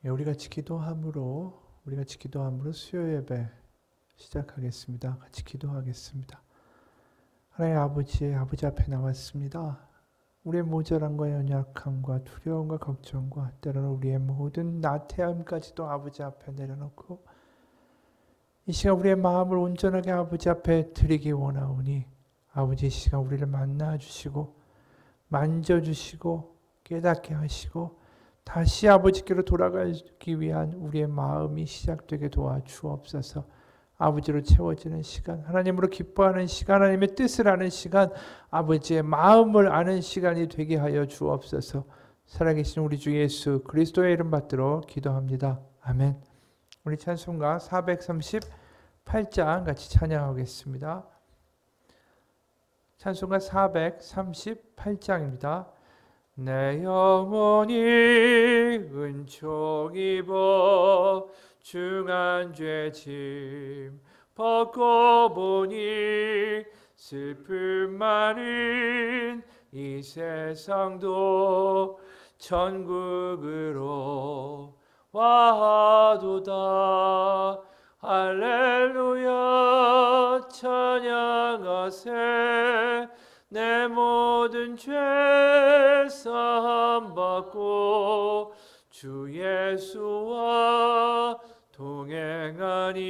우리 같이 기도함으로 수요 예배 시작하겠습니다. 같이 기도하겠습니다. 하나님 아버지 앞에 나왔습니다. 우리의 모자람과 연약함과 두려움과 걱정과 때로는 우리의 모든 나태함까지도 아버지 앞에 내려놓고 이 시간 우리의 마음을 온전하게 아버지 앞에 드리기 원하오니 아버지 이 시간 우리를 만나주시고 만져주시고 깨닫게 하시고 다시 아버지께로 돌아가기 위한 우리의 마음이 시작되게 도와주옵소서. 아버지로 채워지는 시간, 하나님으로 기뻐하는 시간, 하나님의 뜻을 아는 시간, 아버지의 마음을 아는 시간이 되게 하여 주옵소서. 살아계신 우리 주 예수 그리스도의 이름 받들어 기도합니다. 아멘. 우리 찬송가 438장 같이 찬양하겠습니다. 찬송가 438장입니다. 내 영혼이 은총 입어 중한 죄짐 벗고 보니 슬픔 많은 이 세상도 천국으로 와도다. 할렐루야 찬양하세. 내 모든 죄 사함 받고 주 예수와 동행하니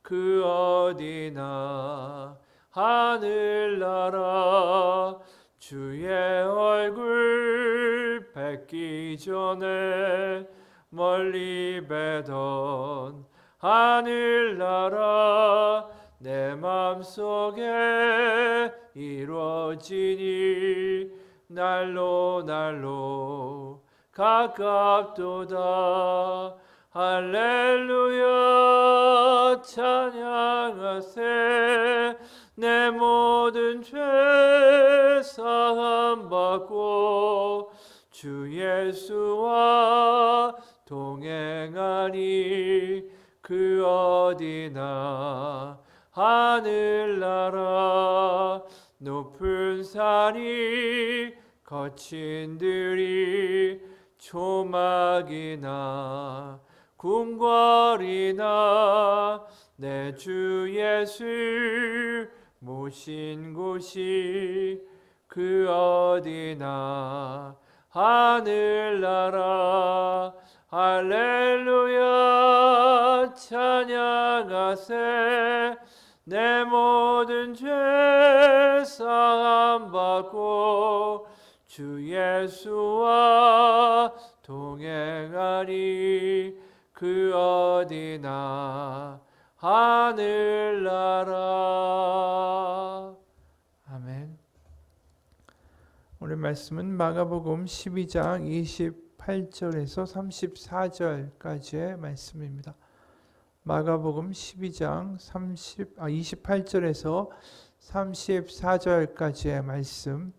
그 어디나 하늘나라 주의 얼굴 뵙기 전에 멀리 뵈던 하늘나라 내 맘속에 이루어지니 날로 가깝도다. 할렐루야 찬양하세. 내 모든 죄 사함 받고 주 예수와 동행하니 그 어디나 하늘나라 높은 산이 거친 들이 조막이나 궁궐이나 내 주 예수 모신 곳이 그 어디나 하늘나라. 할렐루야 찬양하세. 내 모든 죄 사함 받고 주 예수와 동행하니 그 어디나 하늘나라. 아멘. 오늘 말씀은 마가복음 12장 28절에서 34절까지의 말씀입니다. 마가복음 12장 28절에서 34절까지의 말씀,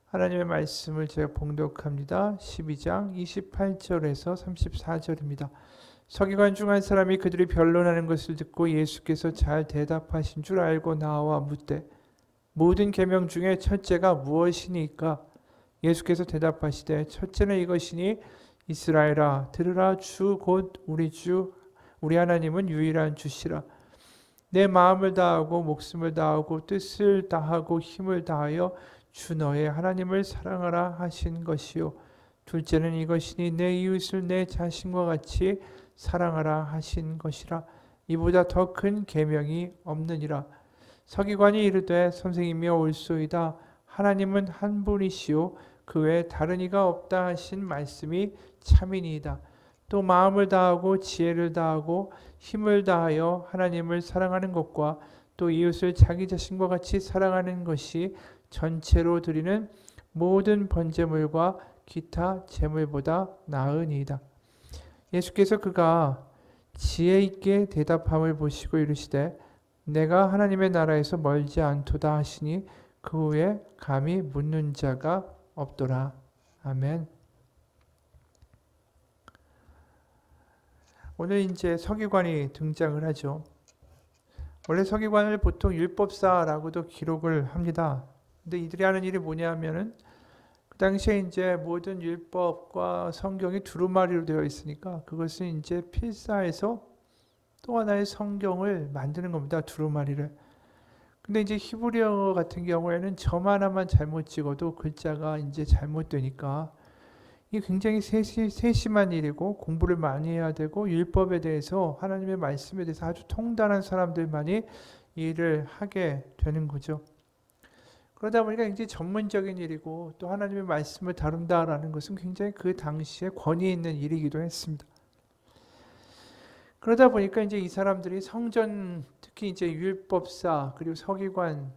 하나님의 말씀을 제가 봉독합니다. 12장 28절에서 34절입니다. 서기관 중 한 사람이 그들이 변론하는 것을 듣고 예수께서 잘 대답하신 줄 알고 나와 묻되 모든 계명 중에 첫째가 무엇이니까? 예수께서 대답하시되 첫째는 이것이니 이스라엘아 들으라. 주 곧 우리 하나님은 유일한 주시라. 내 마음을 다하고 목숨을 다하고 뜻을 다하고 힘을 다하여 주 너의 하나님을 사랑하라 하신 것이요. 둘째는 이것이니 내 이웃을 내 자신과 같이 사랑하라 하신 것이라. 이보다 더 큰 계명이 없느니라. 서기관이 이르되 선생님이여 옳소이다. 하나님은 한 분이시요 그 외에 다른 이가 없다 하신 말씀이 참이니이다. 또 마음을 다하고 지혜를 다하고 힘을 다하여 하나님을 사랑하는 것과 또 이웃을 자기 자신과 같이 사랑하는 것이 전체로 드리는 모든 번제물과 기타 제물보다 나으니이다. 예수께서 그가 지혜 있게 대답함을 보시고 이르시되 내가 하나님의 나라에서 멀지 않도다 하시니 그 후에 감히 묻는 자가 없더라. 아멘. 오늘 이제 서기관이 등장을 하죠. 원래 서기관을 보통 율법사라고도 기록을 합니다. 근데 이들이 하는 일이 뭐냐면은 당시에 이제 모든 율법과 성경이 두루마리로 되어 있으니까 그것은 이제 필사해서 또 하나의 성경을 만드는 겁니다. 두루마리를. 근데 이제 히브리어 같은 경우에는 점 하나만 잘못 찍어도 글자가 이제 잘못되니까 이게 굉장히 세심한 일이고 공부를 많이 해야 되고 율법에 대해서 하나님의 말씀에 대해서 아주 통달한 사람들만이 일을 하게 되는 거죠. 그러다 보니까 굉장히 전문적인 일이고 또 하나님의 말씀을 다룬다라는 것은 굉장히 그 당시에 권위 있는 일이기도 했습니다. 그러다 보니까 이제 이 사람들이 성전, 특히 이제 율법사, 그리고 서기관,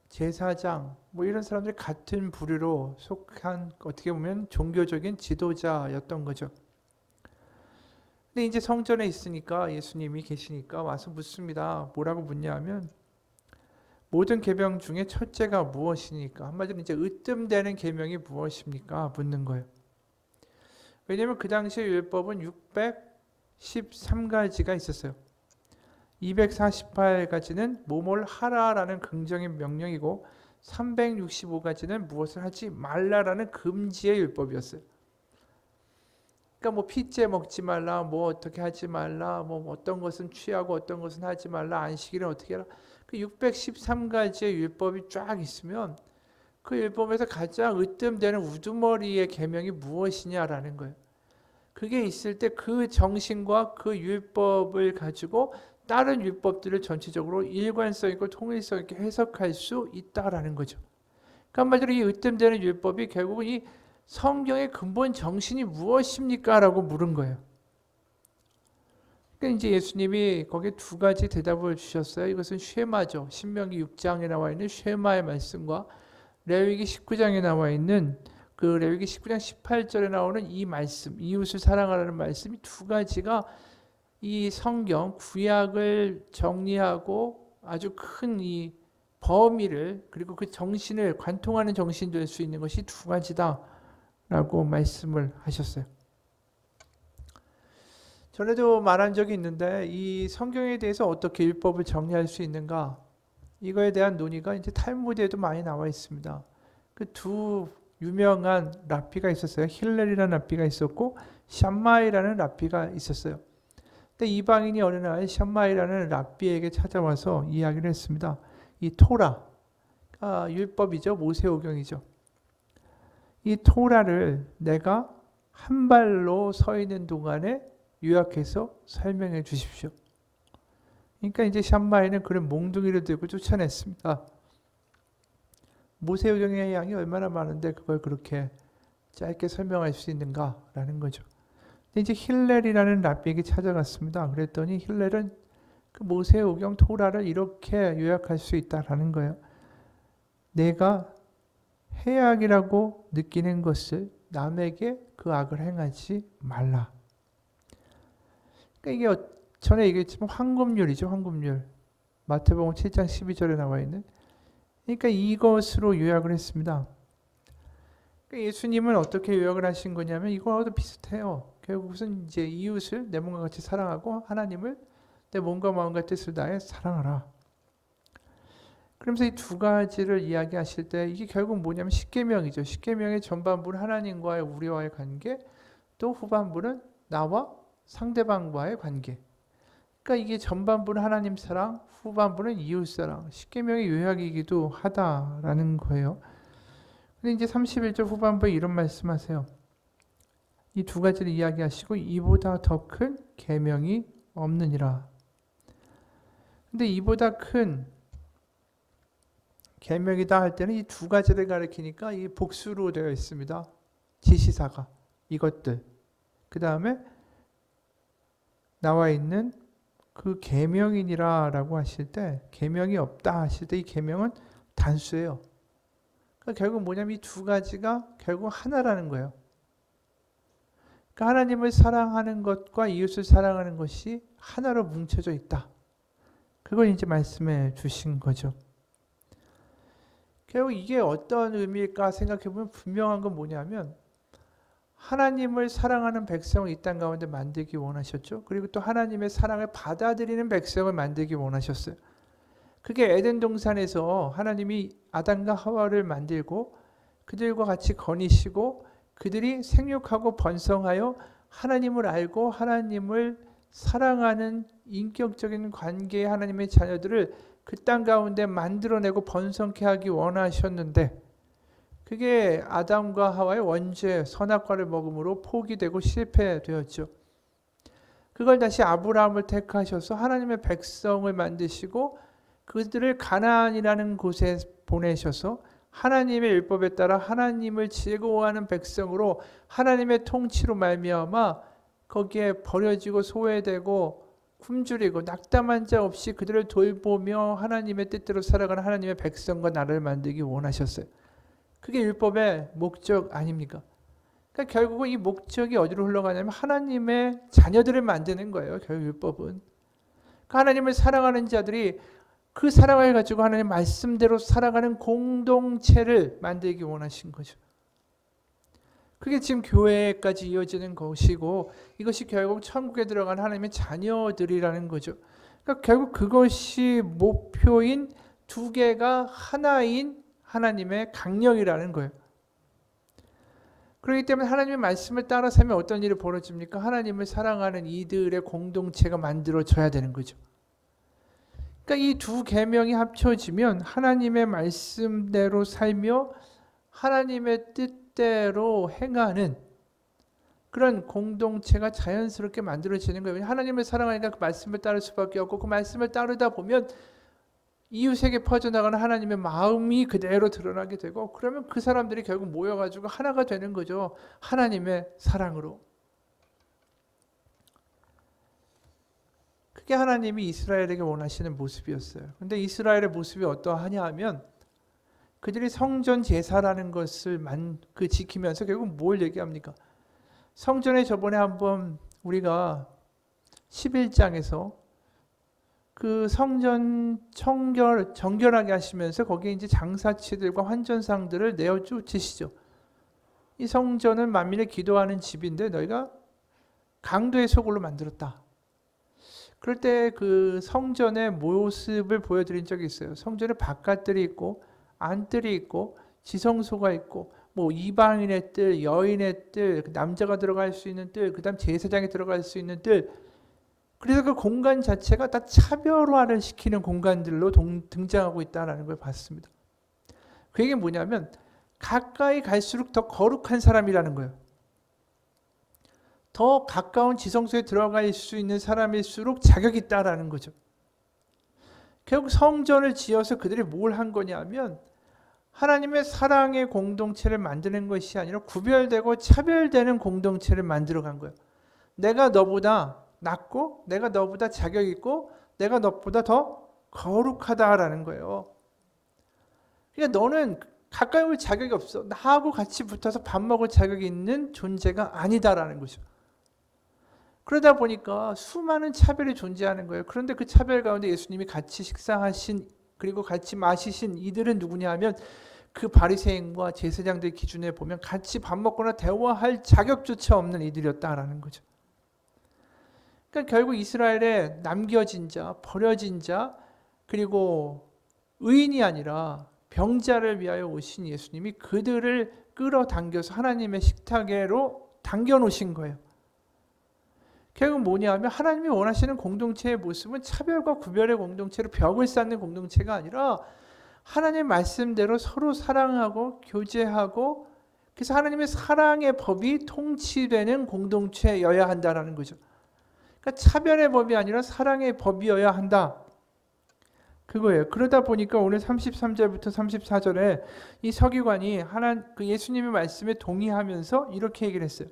제사장, 뭐 이런 사람들이 같은 부류로 속한 어떻게 보면 종교적인 지도자였던 거죠. 근데 이제 성전에 있으니까 예수님이 계시니까 와서 묻습니다. 뭐라고 묻냐면 모든 계명 중에 첫째가 무엇이니까? 한마디로 이제 으뜸되는 계명이 무엇입니까? 묻는 거예요. 왜냐하면 그 당시에 율법은 613가지가 있었어요. 248가지는 뭐뭘 하라라는 긍정의 명령이고 365가지는 무엇을 하지 말라라는 금지의 율법이었어요. 그러니까 뭐 피째 먹지 말라, 뭐 어떻게 하지 말라, 뭐 어떤 것은 취하고 어떤 것은 하지 말라, 안식일은 어떻게 해라. 그 613가지의 율법이 쫙 있으면 그 율법에서 가장 으뜸되는 우두머리의 계명이 무엇이냐라는 거예요. 그게 있을 때 그 정신과 그 율법을 가지고 다른 율법들을 전체적으로 일관성 있고 통일성 있게 해석할 수 있다라는 거죠. 그러니까 한마디로 이 으뜸되는 율법이 결국은 이 성경의 근본 정신이 무엇입니까? 라고 물은 거예요. 그러니까 이제 예수님이 거기에 두 가지 대답을 주셨어요. 이것은 쉐마죠. 신명기 6장에 나와 있는 쉐마의 말씀과 레위기 19장에 나와 있는 그 레위기 19장 18절에 나오는 이 말씀, 이웃을 사랑하라는 말씀이 두 가지가 이 성경 구약을 정리하고 아주 큰 이 범위를 그리고 그 정신을 관통하는 정신이 될 수 있는 것이 두 가지다라고 말씀을 하셨어요. 전에도 말한 적이 있는데 이 성경에 대해서 어떻게 율법을 정리할 수 있는가 이거에 대한 논의가 이제 탈무드에도 많이 나와 있습니다. 그 두 유명한 랍비가 있었어요. 힐렐이라는 랍비가 있었고 샴마이라는 랍비가 있었어요. 근데 이방인이 어느 날 샴마이라는 랍비에게 찾아와서 이야기를 했습니다. 이 토라, 율법이죠. 모세오경이죠. 이 토라를 내가 한 발로 서 있는 동안에 요약해서 설명해 주십시오. 그러니까 이제 샴마이는 그런 몽둥이를 들고 쫓아냈습니다. 모세오경의 양이 얼마나 많은데 그걸 그렇게 짧게 설명할 수 있는가라는 거죠. 근데 이제 힐렐이라는 랍비에게 찾아갔습니다. 그랬더니 힐렐은 그 모세오경 토라를 이렇게 요약할 수 있다라는 거예요. 내가 해악이라고 느끼는 것을 남에게 그 악을 행하지 말라. 그러니까 이게 전에 얘기했지만 황금률이죠. 황금률. 마태복음 7장 12절에 나와 있는. 그러니까 이것으로 요약을 했습니다. 그러니까 예수님은 어떻게 요약을 하신 거냐면 이거와도 비슷해요. 결국은 이제 이웃을 내 몸과 같이 사랑하고 하나님을 내 몸과 마음과 뜻을 다해 사랑하라. 그러면서 이 두 가지를 이야기하실 때 이게 결국 뭐냐면 십계명이죠. 십계명의 전반부는 하나님과의 우리와의 관계, 또 후반부는 나와 상대방과의 관계. 그러니까 이게 전반부는 하나님 사랑, 후반부는 이웃 사랑. 십계명의 요약이기도 하다라는 거예요. 근데 이제 31절 후반부에 이런 말씀하세요. 이 두 가지를 이야기하시고 이보다 더 큰 계명이 없느니라. 근데 이보다 큰 계명이다 할 때는 이 두 가지를 가리키니까 이 복수로 되어 있습니다. 지시사가 이것들. 그 다음에 나와 있는 그 계명이니라라고 하실 때 계명이 없다 하실 때 이 계명은 단수예요. 그러니까 결국 뭐냐면 이 두 가지가 결국 하나라는 거예요. 그러니까 하나님을 사랑하는 것과 이웃을 사랑하는 것이 하나로 뭉쳐져 있다. 그걸 이제 말씀해 주신 거죠. 결국 이게 어떤 의미일까 생각해보면 분명한 건 뭐냐면 하나님을 사랑하는 백성을 이 땅 가운데 만들기 원하셨죠. 그리고 또 하나님의 사랑을 받아들이는 백성을 만들기 원하셨어요. 그게 에덴 동산에서 하나님이 아담과 하와를 만들고 그들과 같이 거니시고 그들이 생육하고 번성하여 하나님을 알고 하나님을 사랑하는 인격적인 관계의 하나님의 자녀들을 그 땅 가운데 만들어내고 번성케 하기 원하셨는데 그게 아담과 하와의 원죄 선악과를 먹음으로 포기되고 실패되었죠. 그걸 다시 아브라함을 택하셔서 하나님의 백성을 만드시고 그들을 가나안이라는 곳에 보내셔서 하나님의 율법에 따라 하나님을 즐거워하는 백성으로 하나님의 통치로 말미암아 거기에 버려지고 소외되고 굶주리고 낙담한 자 없이 그들을 돌보며 하나님의 뜻대로 살아가는 하나님의 백성과 나라를 만들기 원하셨어요. 그게 율법의 목적 아닙니까? 그러니까 결국은 이 목적이 어디로 흘러가냐면 하나님의 자녀들을 만드는 거예요. 결국 율법은. 그러니까 하나님을 사랑하는 자들이 그 사랑을 가지고 하나님 말씀대로 살아가는 공동체를 만들기 원하신 거죠. 그게 지금 교회까지 이어지는 것이고 이것이 결국 천국에 들어간 하나님의 자녀들이라는 거죠. 그러니까 결국 그것이 목표인 두 개가 하나인 하나님의 강령이라는 거예요. 그렇기 때문에 하나님의 말씀을 따라 살면 어떤 일이 벌어집니까? 하나님을 사랑하는 이들의 공동체가 만들어져야 되는 거죠. 그러니까 이 두 계명이 합쳐지면 하나님의 말씀대로 살며 하나님의 뜻대로 행하는 그런 공동체가 자연스럽게 만들어지는 거예요. 하나님을 사랑하니까 그 말씀을 따를 수밖에 없고 그 말씀을 따르다 보면 이웃에게 퍼져나가는 하나님의 마음이 그대로 드러나게 되고 그러면 그 사람들이 결국 모여가지고 하나가 되는 거죠. 하나님의 사랑으로. 그게 하나님이 이스라엘에게 원하시는 모습이었어요. 근데 이스라엘의 모습이 어떠하냐 하면 그들이 성전 제사라는 것을 지키면서 결국 뭘 얘기합니까? 성전에 저번에 한번 우리가 11장에서 그 성전 정결하게 하시면서 거기에 이제 장사치들과 환전상들을 내어 쫓으시죠. 이 성전은 만민의 기도하는 집인데 너희가 강도의 소굴로 만들었다. 그럴 때 그 성전의 모습을 보여드린 적이 있어요. 성전에 바깥들이 있고 안뜰이 있고 지성소가 있고 뭐 이방인의 뜰, 여인의 뜰, 남자가 들어갈 수 있는 뜰, 그다음 제사장이 들어갈 수 있는 뜰. 그래서 그 공간 자체가 다 차별화를 시키는 공간들로 등장하고 있다는 걸 봤습니다. 그 얘기는 뭐냐면 가까이 갈수록 더 거룩한 사람이라는 거예요. 더 가까운 지성소에 들어갈 수 있는 사람일수록 자격이 있다라는 거죠. 결국 성전을 지어서 그들이 뭘 한 거냐면 하나님의 사랑의 공동체를 만드는 것이 아니라 구별되고 차별되는 공동체를 만들어간 거예요. 내가 너보다 낫고 내가 너보다 자격 있고 내가 너보다 더 거룩하다라는 거예요. 그러니까 너는 가까이 올 자격이 없어. 나하고 같이 붙어서 밥 먹을 자격이 있는 존재가 아니다라는 거죠. 그러다 보니까 수많은 차별이 존재하는 거예요. 그런데 그 차별 가운데 예수님이 같이 식사하신 그리고 같이 마시신 이들은 누구냐 하면 그 바리새인과 제사장들 기준에 보면 같이 밥 먹거나 대화할 자격조차 없는 이들이었다라는 거죠. 그러니까 결국 이스라엘에 남겨진 자, 버려진 자, 그리고 의인이 아니라 병자를 위하여 오신 예수님이 그들을 끌어당겨서 하나님의 식탁으로 당겨놓으신 거예요. 결국 뭐냐 하면 하나님이 원하시는 공동체의 모습은 차별과 구별의 공동체로 벽을 쌓는 공동체가 아니라 하나님의 말씀대로 서로 사랑하고 교제하고 그래서 하나님의 사랑의 법이 통치되는 공동체여야 한다는 거죠. 그러니까 차별의 법이 아니라 사랑의 법이어야 한다. 그거예요. 그러다 보니까 오늘 33절부터 34절에 이 서기관이 그 예수님의 말씀에 동의하면서 이렇게 얘기를 했어요.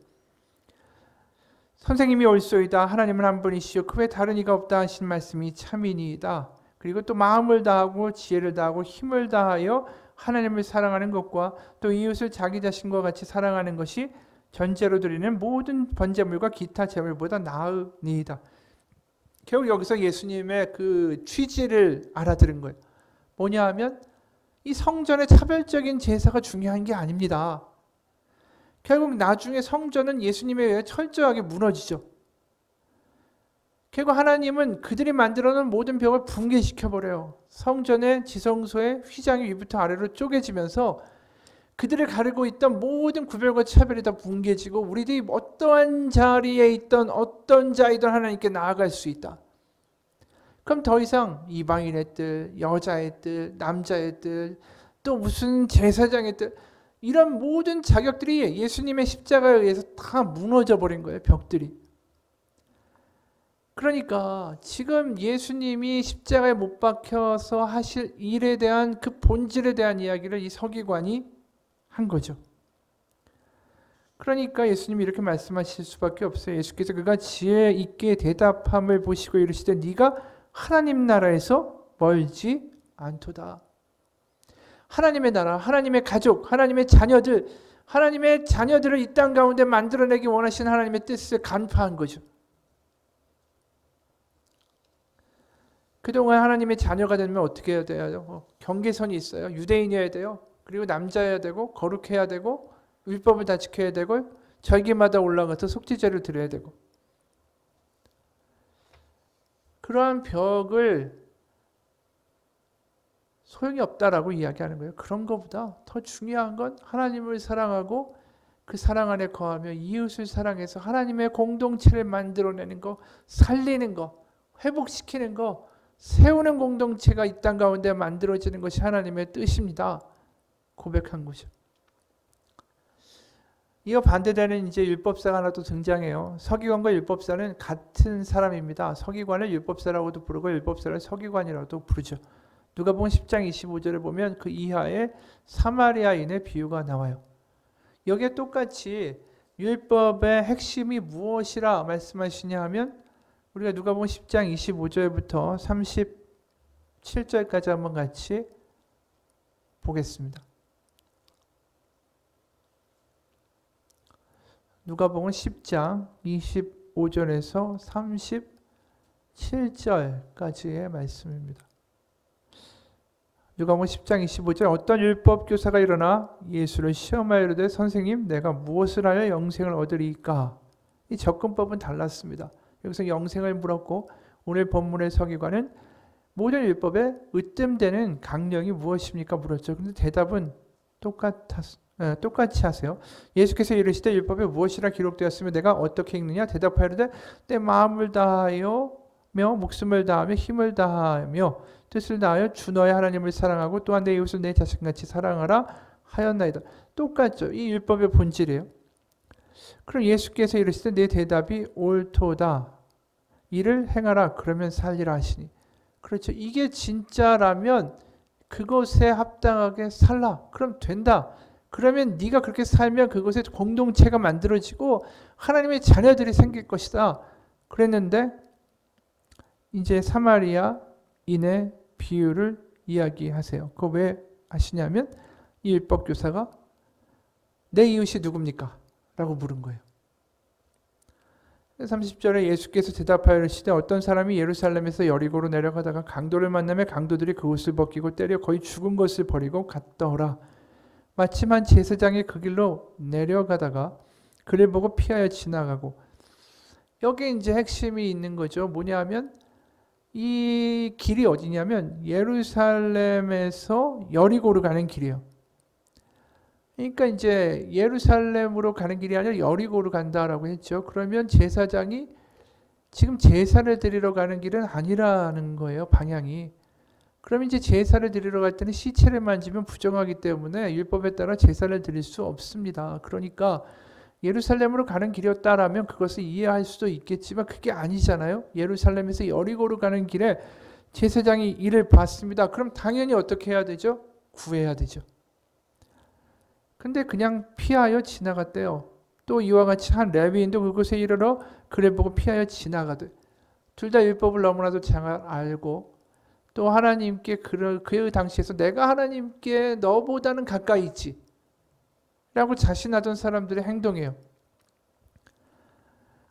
선생님이 옳소이다. 하나님은 한 분이시요 그 외 다른 이가 없다 하신 말씀이 참이니이다. 그리고 또 마음을 다하고 지혜를 다하고 힘을 다하여 하나님을 사랑하는 것과 또 이웃을 자기 자신과 같이 사랑하는 것이 전제로 드리는 모든 번제물과 기타 제물보다 나으니이다. 결국 여기서 예수님의 그 취지를 알아들은 거예요. 뭐냐 하면 이 성전의 차별적인 제사가 중요한 게 아닙니다. 결국 나중에 성전은 예수님에 의해 철저하게 무너지죠. 결국 하나님은 그들이 만들어 놓은 모든 벽을 붕괴시켜버려요. 성전의 지성소의 휘장이 위부터 아래로 쪼개지면서 그들을 가르고 있던 모든 구별과 차별이 다 붕괴지고 우리들이 어떠한 자리에 있던 어떤 자이든 하나님께 나아갈 수 있다. 그럼 더 이상 이방인의 뜻, 여자의 뜻, 남자의 뜻, 또 무슨 제사장의 뜻, 이런 모든 자격들이 예수님의 십자가에 의해서 다 무너져 버린 거예요. 벽들이. 그러니까 지금 예수님이 십자가에 못 박혀서 하실 일에 대한 그 본질에 대한 이야기를 이 서기관이 한 거죠. 그러니까 예수님이 이렇게 말씀하실 수밖에 없어요. 예수께서 그가 지혜 있게 대답함을 보시고 이르시되 네가 하나님 나라에서 멀지 않도다. 하나님의 나라, 하나님의 가족, 하나님의 자녀들을 이 땅 가운데 만들어내기 원하시는 하나님의 뜻을 간파한 거죠. 그동안 하나님의 자녀가 되면 어떻게 해야 돼요? 경계선이 있어요. 유대인이어야 돼요. 그리고 남자여야 되고 거룩해야 되고 율법을 다 지켜야 되고 절기마다 올라가서 속죄제를 드려야 되고 그러한 벽을 소용이 없다라고 이야기하는 거예요. 그런 것보다 더 중요한 건 하나님을 사랑하고 그 사랑 안에 거하며 이웃을 사랑해서 하나님의 공동체를 만들어내는 거, 살리는 거, 회복시키는 거, 세우는 공동체가 이 땅 가운데 만들어지는 것이 하나님의 뜻입니다. 고백한 거죠. 이어 반대되는 이제 율법사가 하나 또 등장해요. 서기관과 율법사는 같은 사람입니다. 서기관을 율법사라고도 부르고 율법사를 서기관이라고도 부르죠. 누가복음 10장 25절을 보면 그 이하에 사마리아인의 비유가 나와요. 여기에 똑같이 율법의 핵심이 무엇이라 말씀하시냐 하면 우리가 누가복음 10장 25절부터 37절까지 한번 같이 보겠습니다. 누가복음 10장 25절에서 37절까지의 말씀입니다. 누가복음 10장 25절 어떤 율법 교사가 일어나 예수를 시험하여 이르되 선생님 내가 무엇을 하여 영생을 얻으리이까? 이 접근법은 달랐습니다. 여기서 영생을 물었고 오늘 본문의 서기관은 모든 율법에 으뜸되는 강령이 무엇입니까? 물었죠. 그런데 대답은 똑같이 하세요. 예수께서 이르시되 율법에 무엇이라 기록되었으며 내가 어떻게 읽느냐? 대답하여되 내 마음을 다하여 목숨을 다하며 힘을 다하며 뜻을 다하여 주 너의 하나님을 사랑하고 또한 내 이웃을 내 자신같이 사랑하라 하였나이다. 똑같죠. 이 율법의 본질이에요. 그럼 예수께서 이르시되 내 대답이 옳도다. 이를 행하라. 그러면 살리라 하시니. 그렇죠. 이게 진짜라면 그것에 합당하게 살라. 그럼 된다. 그러면 네가 그렇게 살면 그것에 공동체가 만들어지고 하나님의 자녀들이 생길 것이다. 그랬는데 이제 사마리아인의 비유를 이야기하세요. 그거 왜 하시냐면 이 율법교사가 내 이웃이 누굽니까? 라고 물은 거예요. 30절에 예수께서 대답하여 이르시되 어떤 사람이 예루살렘에서 여리고로 내려가다가 강도를 만나며 강도들이 그 옷을 벗기고 때려 거의 죽은 것을 버리고 갔더라. 마침 한 제사장이 그 길로 내려가다가 그를 보고 피하여 지나가고 여기 이제 핵심이 있는 거죠. 뭐냐면 이 길이 어디냐면 예루살렘에서 여리고로 가는 길이에요. 그러니까 이제 예루살렘으로 가는 길이 아니라 여리고로 간다라고 했죠. 그러면 제사장이 지금 제사를 드리러 가는 길은 아니라는 거예요. 방향이. 그럼 이제 제사를 드리러 갈 때는 시체를 만지면 부정하기 때문에 율법에 따라 제사를 드릴 수 없습니다. 그러니까 예루살렘으로 가는 길이었다라면 그것을 이해할 수도 있겠지만 그게 아니잖아요. 예루살렘에서 여리고로 가는 길에 제사장이 이를 봤습니다. 그럼 당연히 어떻게 해야 되죠? 구해야 되죠. 근데 그냥 피하여 지나갔대요. 또 이와 같이 한 레위인도 그곳에 이르러 그를 보고 피하여 지나가듯 둘 다 율법을 너무나도 잘 알고 또 하나님께 그 당시에서 내가 하나님께 너보다는 가까이 있지 라고 자신하던 사람들의 행동이에요.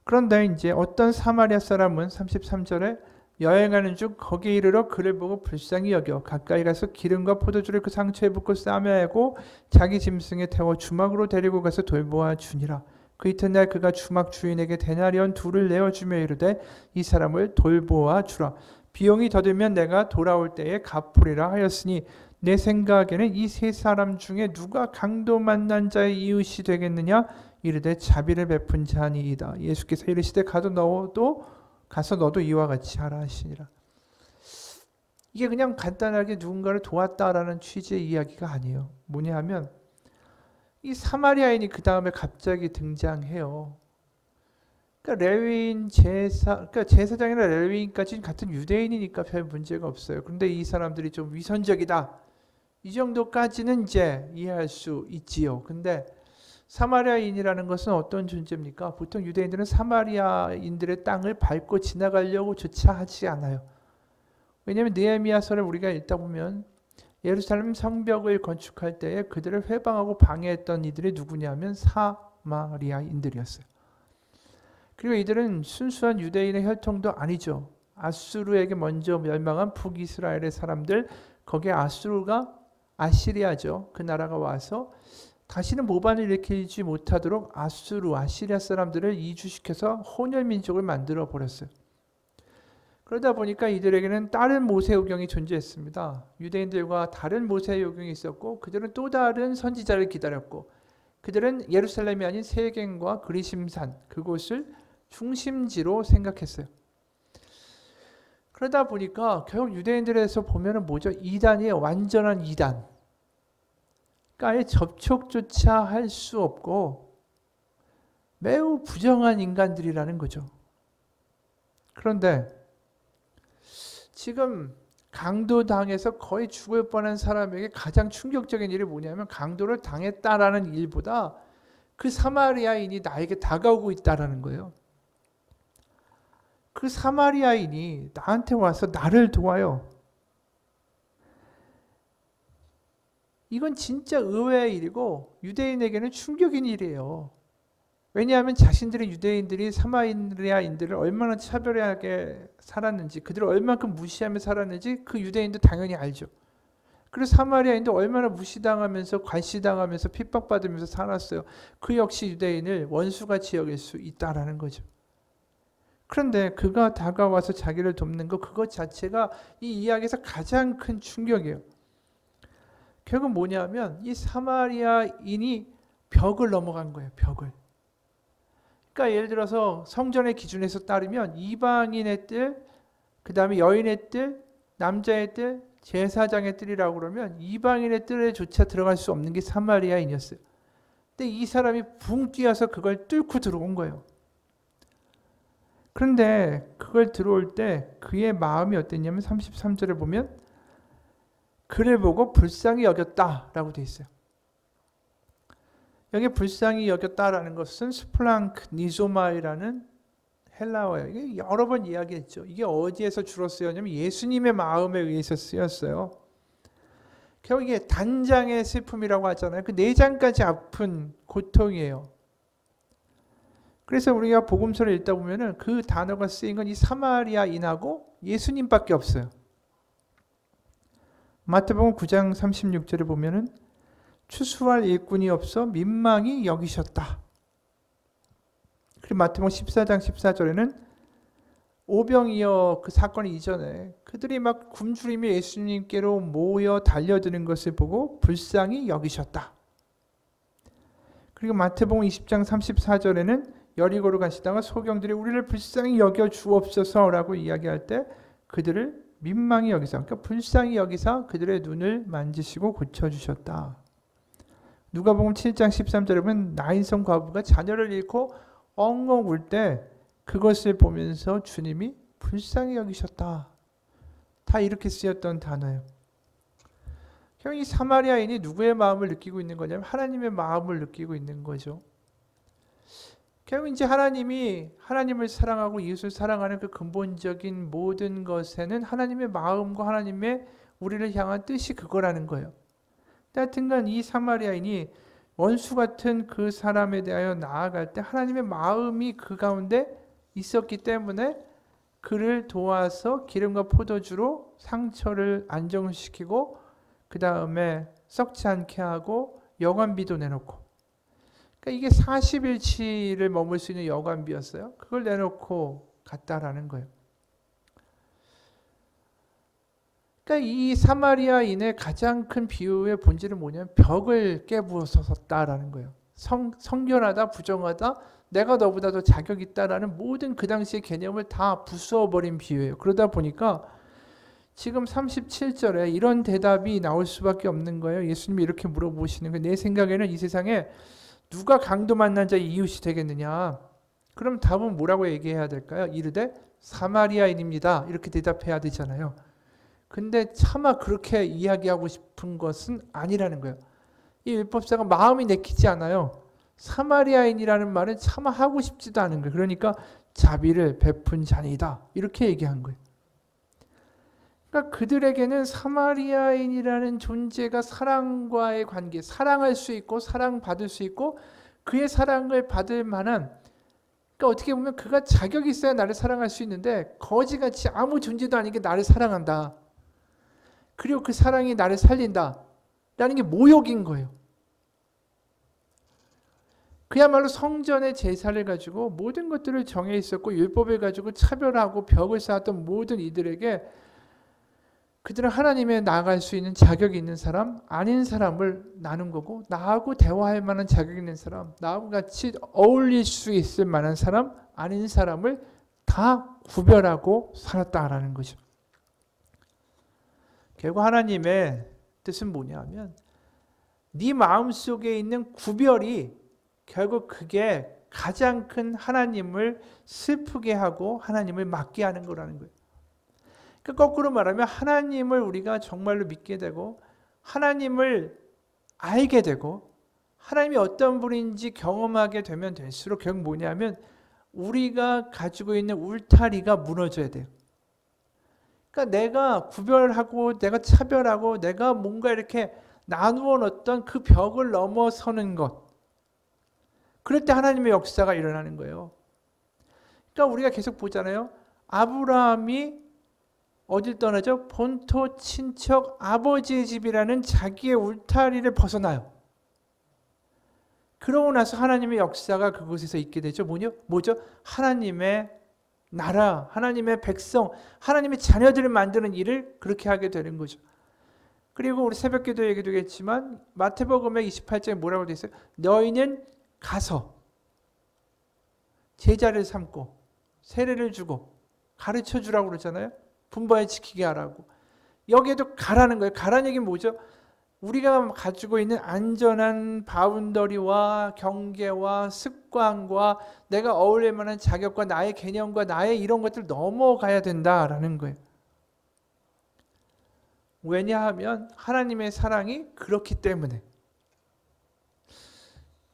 그런데 이제 어떤 사마리아 사람은 33절에 여행하는 중 거기에 이르러 그를 보고 불쌍히 여겨 가까이 가서 기름과 포도주를 그 상처에 붓고 싸매고 자기 짐승에 태워 주막으로 데리고 가서 돌보아 주니라. 그 이튿날 그가 주막 주인에게 데나리온 2를 내어주며 이르되 이 사람을 돌보아 주라. 비용이 더 들면 내가 돌아올 때에 갚으리라 하였으니 내 생각에는 이 세 사람 중에 누가 강도 만난 자의 이웃이 되겠느냐? 이르되 자비를 베푼 자니이다. 예수께서 이르시되 가서 너도 이와 같이 하라 하시니라. 이게 그냥 간단하게 누군가를 도왔다라는 취지의 이야기가 아니에요. 뭐냐 하면 이 사마리아인이 그 다음에 갑자기 등장해요. 그러니까 그러니까 제사장이나 레위인까지는 같은 유대인이니까 별 문제가 없어요. 그런데 이 사람들이 좀 위선적이다. 이 정도까지는 이제 이해할 수 있지요. 근데 사마리아인이라는 것은 어떤 존재입니까? 보통 유대인들은 사마리아인들의 땅을 밟고 지나가려고 조차 하지 않아요. 왜냐하면 느헤미야서를 우리가 읽다 보면 예루살렘 성벽을 건축할 때에 그들을 회방하고 방해했던 이들이 누구냐면 사마리아인들이었어요. 그리고 이들은 순수한 유대인의 혈통도 아니죠. 아수르에게 먼저 멸망한 북이스라엘의 사람들, 거기에 아시리아죠. 그 나라가 와서 다시는 모반을 일으키지 못하도록 아시리아 사람들을 이주시켜서 혼혈민족을 만들어 버렸어요. 그러다 보니까 이들에게는 다른 모세오경이 존재했습니다. 유대인들과 다른 모세오경이 있었고 그들은 또 다른 선지자를 기다렸고 그들은 예루살렘이 아닌 세겜과 그리심산 그곳을 중심지로 생각했어요. 그러다 보니까 결국 유대인들에서 보면은 뭐죠? 이단이에요. 완전한 이단. 그러니까 아예 접촉조차 할 수 없고 매우 부정한 인간들이라는 거죠. 그런데 지금 강도당해서 거의 죽을 뻔한 사람에게 가장 충격적인 일이 뭐냐면 강도를 당했다라는 일보다 그 사마리아인이 나에게 다가오고 있다라는 거예요. 그 사마리아인이 나한테 와서 나를 도와요. 이건 진짜 의외의 일이고 유대인에게는 충격인 일이에요. 왜냐하면 자신들의 유대인들이 사마리아인들을 얼마나 차별하게 살았는지, 그들을 얼마큼 무시하며 살았는지 그 유대인도 당연히 알죠. 그리고 사마리아인도 얼마나 무시당하면서 관시당하면서 핍박받으면서 살았어요. 그 역시 유대인을 원수같이 여길 수 있다라는 거죠. 그런데 그가 다가와서 자기를 돕는 것, 그것 자체가 이 이야기에서 가장 큰 충격이에요. 결국 뭐냐면 이 사마리아인이 벽을 넘어간 거예요. 벽을. 그러니까 예를 들어서 성전의 기준에서 따르면 이방인의 뜰, 그 다음에 여인의 뜰, 남자의 뜰, 제사장의 뜰이라고 그러면 이방인의 뜰에조차 들어갈 수 없는 게 사마리아인이었어요. 근데 이 사람이 붕 뛰어서 그걸 뚫고 들어온 거예요. 그런데 그걸 들어올 때 그의 마음이 어땠냐면 33절에 보면 그를 보고 불쌍히 여겼다라고 돼 있어요. 여기 불쌍히 여겼다라는 것은 스플랑크 니조마이라는 헬라어예요. 이게 여러 번 이야기했죠. 이게 어디에서 주로 쓰였냐면 예수님의 마음에 의해서 쓰였어요. 결국 이게 단장의 슬픔이라고 하잖아요. 그 내장까지 아픈 고통이에요. 그래서 우리가 복음서를 읽다 보면은 그 단어가 쓰인 건 이 사마리아인하고 예수님밖에 없어요. 마태복음 9장 36절에 보면은 추수할 일꾼이 없어 민망히 여기셨다. 그리고 마태복음 14장 14절에는 오병이어 그 사건이 이전에 그들이 막 굶주리며 예수님께로 모여 달려드는 것을 보고 불쌍히 여기셨다. 그리고 마태복음 20장 34절에는 여리고로 가시다가 소경들이 우리를 불쌍히 여겨 주옵소서라고 이야기할 때 그들을 민망히 여기사, 그러니까 불쌍히 여기사 그들의 눈을 만지시고 고쳐주셨다. 누가복음 7장 13절에 보면 나인성 과부가 자녀를 잃고 엉엉 울 때 그것을 보면서 주님이 불쌍히 여기셨다. 다 이렇게 쓰였던 단어예요. 이 사마리아인이 누구의 마음을 느끼고 있는 거냐면 하나님의 마음을 느끼고 있는 거죠. 결국 이제 하나님이 하나님을 사랑하고 이웃을 사랑하는 그 근본적인 모든 것에는 하나님의 마음과 하나님의 우리를 향한 뜻이 그거라는 거예요. 하여튼간 이 사마리아인이 원수 같은 그 사람에 대하여 나아갈 때 하나님의 마음이 그 가운데 있었기 때문에 그를 도와서 기름과 포도주로 상처를 안정시키고 그 다음에 썩지 않게 하고 여관비도 내놓고, 그러니까 이게 40일치를 머물 수 있는 여관비였어요. 그걸 내놓고 갔다라는 거예요. 그러니까 이 사마리아인의 가장 큰 비유의 본질은 뭐냐면 벽을 깨부쉈다라는 거예요. 성결하다, 부정하다, 내가 너보다 더 자격 있다라는 모든 그 당시의 개념을 다 부수어버린 비유예요. 그러다 보니까 지금 37절에 이런 대답이 나올 수밖에 없는 거예요. 예수님이 이렇게 물어보시는 거예요. 내 생각에는 이 세상에 누가 강도 만난 자의 이웃이 되겠느냐? 그럼 답은 뭐라고 얘기해야 될까요? 이르되 사마리아인입니다. 이렇게 대답해야 되잖아요. 근데 차마 그렇게 이야기하고 싶은 것은 아니라는 거예요. 이 율법사가 마음이 내키지 않아요. 사마리아인이라는 말은 차마 하고 싶지도 않은 거예요. 그러니까 자비를 베푼 자니이다. 이렇게 얘기한 거예요. 그러니까 그들에게는 사마리아인이라는 존재가 사랑과의 관계, 사랑할 수 있고 사랑받을 수 있고 그의 사랑을 받을 만한, 그러니까 어떻게 보면 그가 자격이 있어야 나를 사랑할 수 있는데 거지같이 아무 존재도 아닌 게 나를 사랑한다. 그리고 그 사랑이 나를 살린다. 라는 게 모욕인 거예요. 그야말로 성전의 제사를 가지고 모든 것들을 정해 있었고 율법을 가지고 차별하고 벽을 쌓았던 모든 이들에게 그들은 하나님에 나아갈 수 있는 자격이 있는 사람, 아닌 사람을 나눈 거고 나하고 대화할 만한 자격이 있는 사람, 나하고 같이 어울릴 수 있을 만한 사람, 아닌 사람을 다 구별하고 살았다라는 거죠. 결국 하나님의 뜻은 뭐냐면 네 마음속에 있는 구별이 결국 그게 가장 큰 하나님을 슬프게 하고 하나님을 맞게 하는 거라는 거예요. 그러니까 거꾸로 말하면 하나님을 우리가 정말로 믿게 되고 하나님을 알게 되고 하나님이 어떤 분인지 경험하게 되면 될수록 결국 뭐냐면 우리가 가지고 있는 울타리가 무너져야 돼요. 그러니까 내가 구별하고 내가 차별하고 내가 뭔가 이렇게 나누어 놓던 그 벽을 넘어서는 것, 그럴 때 하나님의 역사가 일어나는 거예요. 그러니까 우리가 계속 보잖아요. 아브라함이 어딜 떠나죠? 본토 친척 아버지의 집이라는 자기의 울타리를 벗어나요. 그러고 나서 하나님의 역사가 그곳에서 있게 되죠. 뭐죠? 하나님의 나라, 하나님의 백성, 하나님의 자녀들을 만드는 일을 그렇게 하게 되는 거죠. 그리고 우리 새벽기도 얘기도 했지만 마태복음의 28장에 뭐라고 되어 있어요? 너희는 가서 제자를 삼고 세례를 주고 가르쳐 주라고 그러잖아요. 분바에 지키게 하라고. 여기에도 가라는 거예요. 가라는 얘기는 뭐죠? 우리가 가지고 있는 안전한 바운더리와 경계와 습관과 내가 어울릴 만한 자격과 나의 개념과 나의 이런 것들 넘어가야 된다라는 거예요. 왜냐하면 하나님의 사랑이 그렇기 때문에.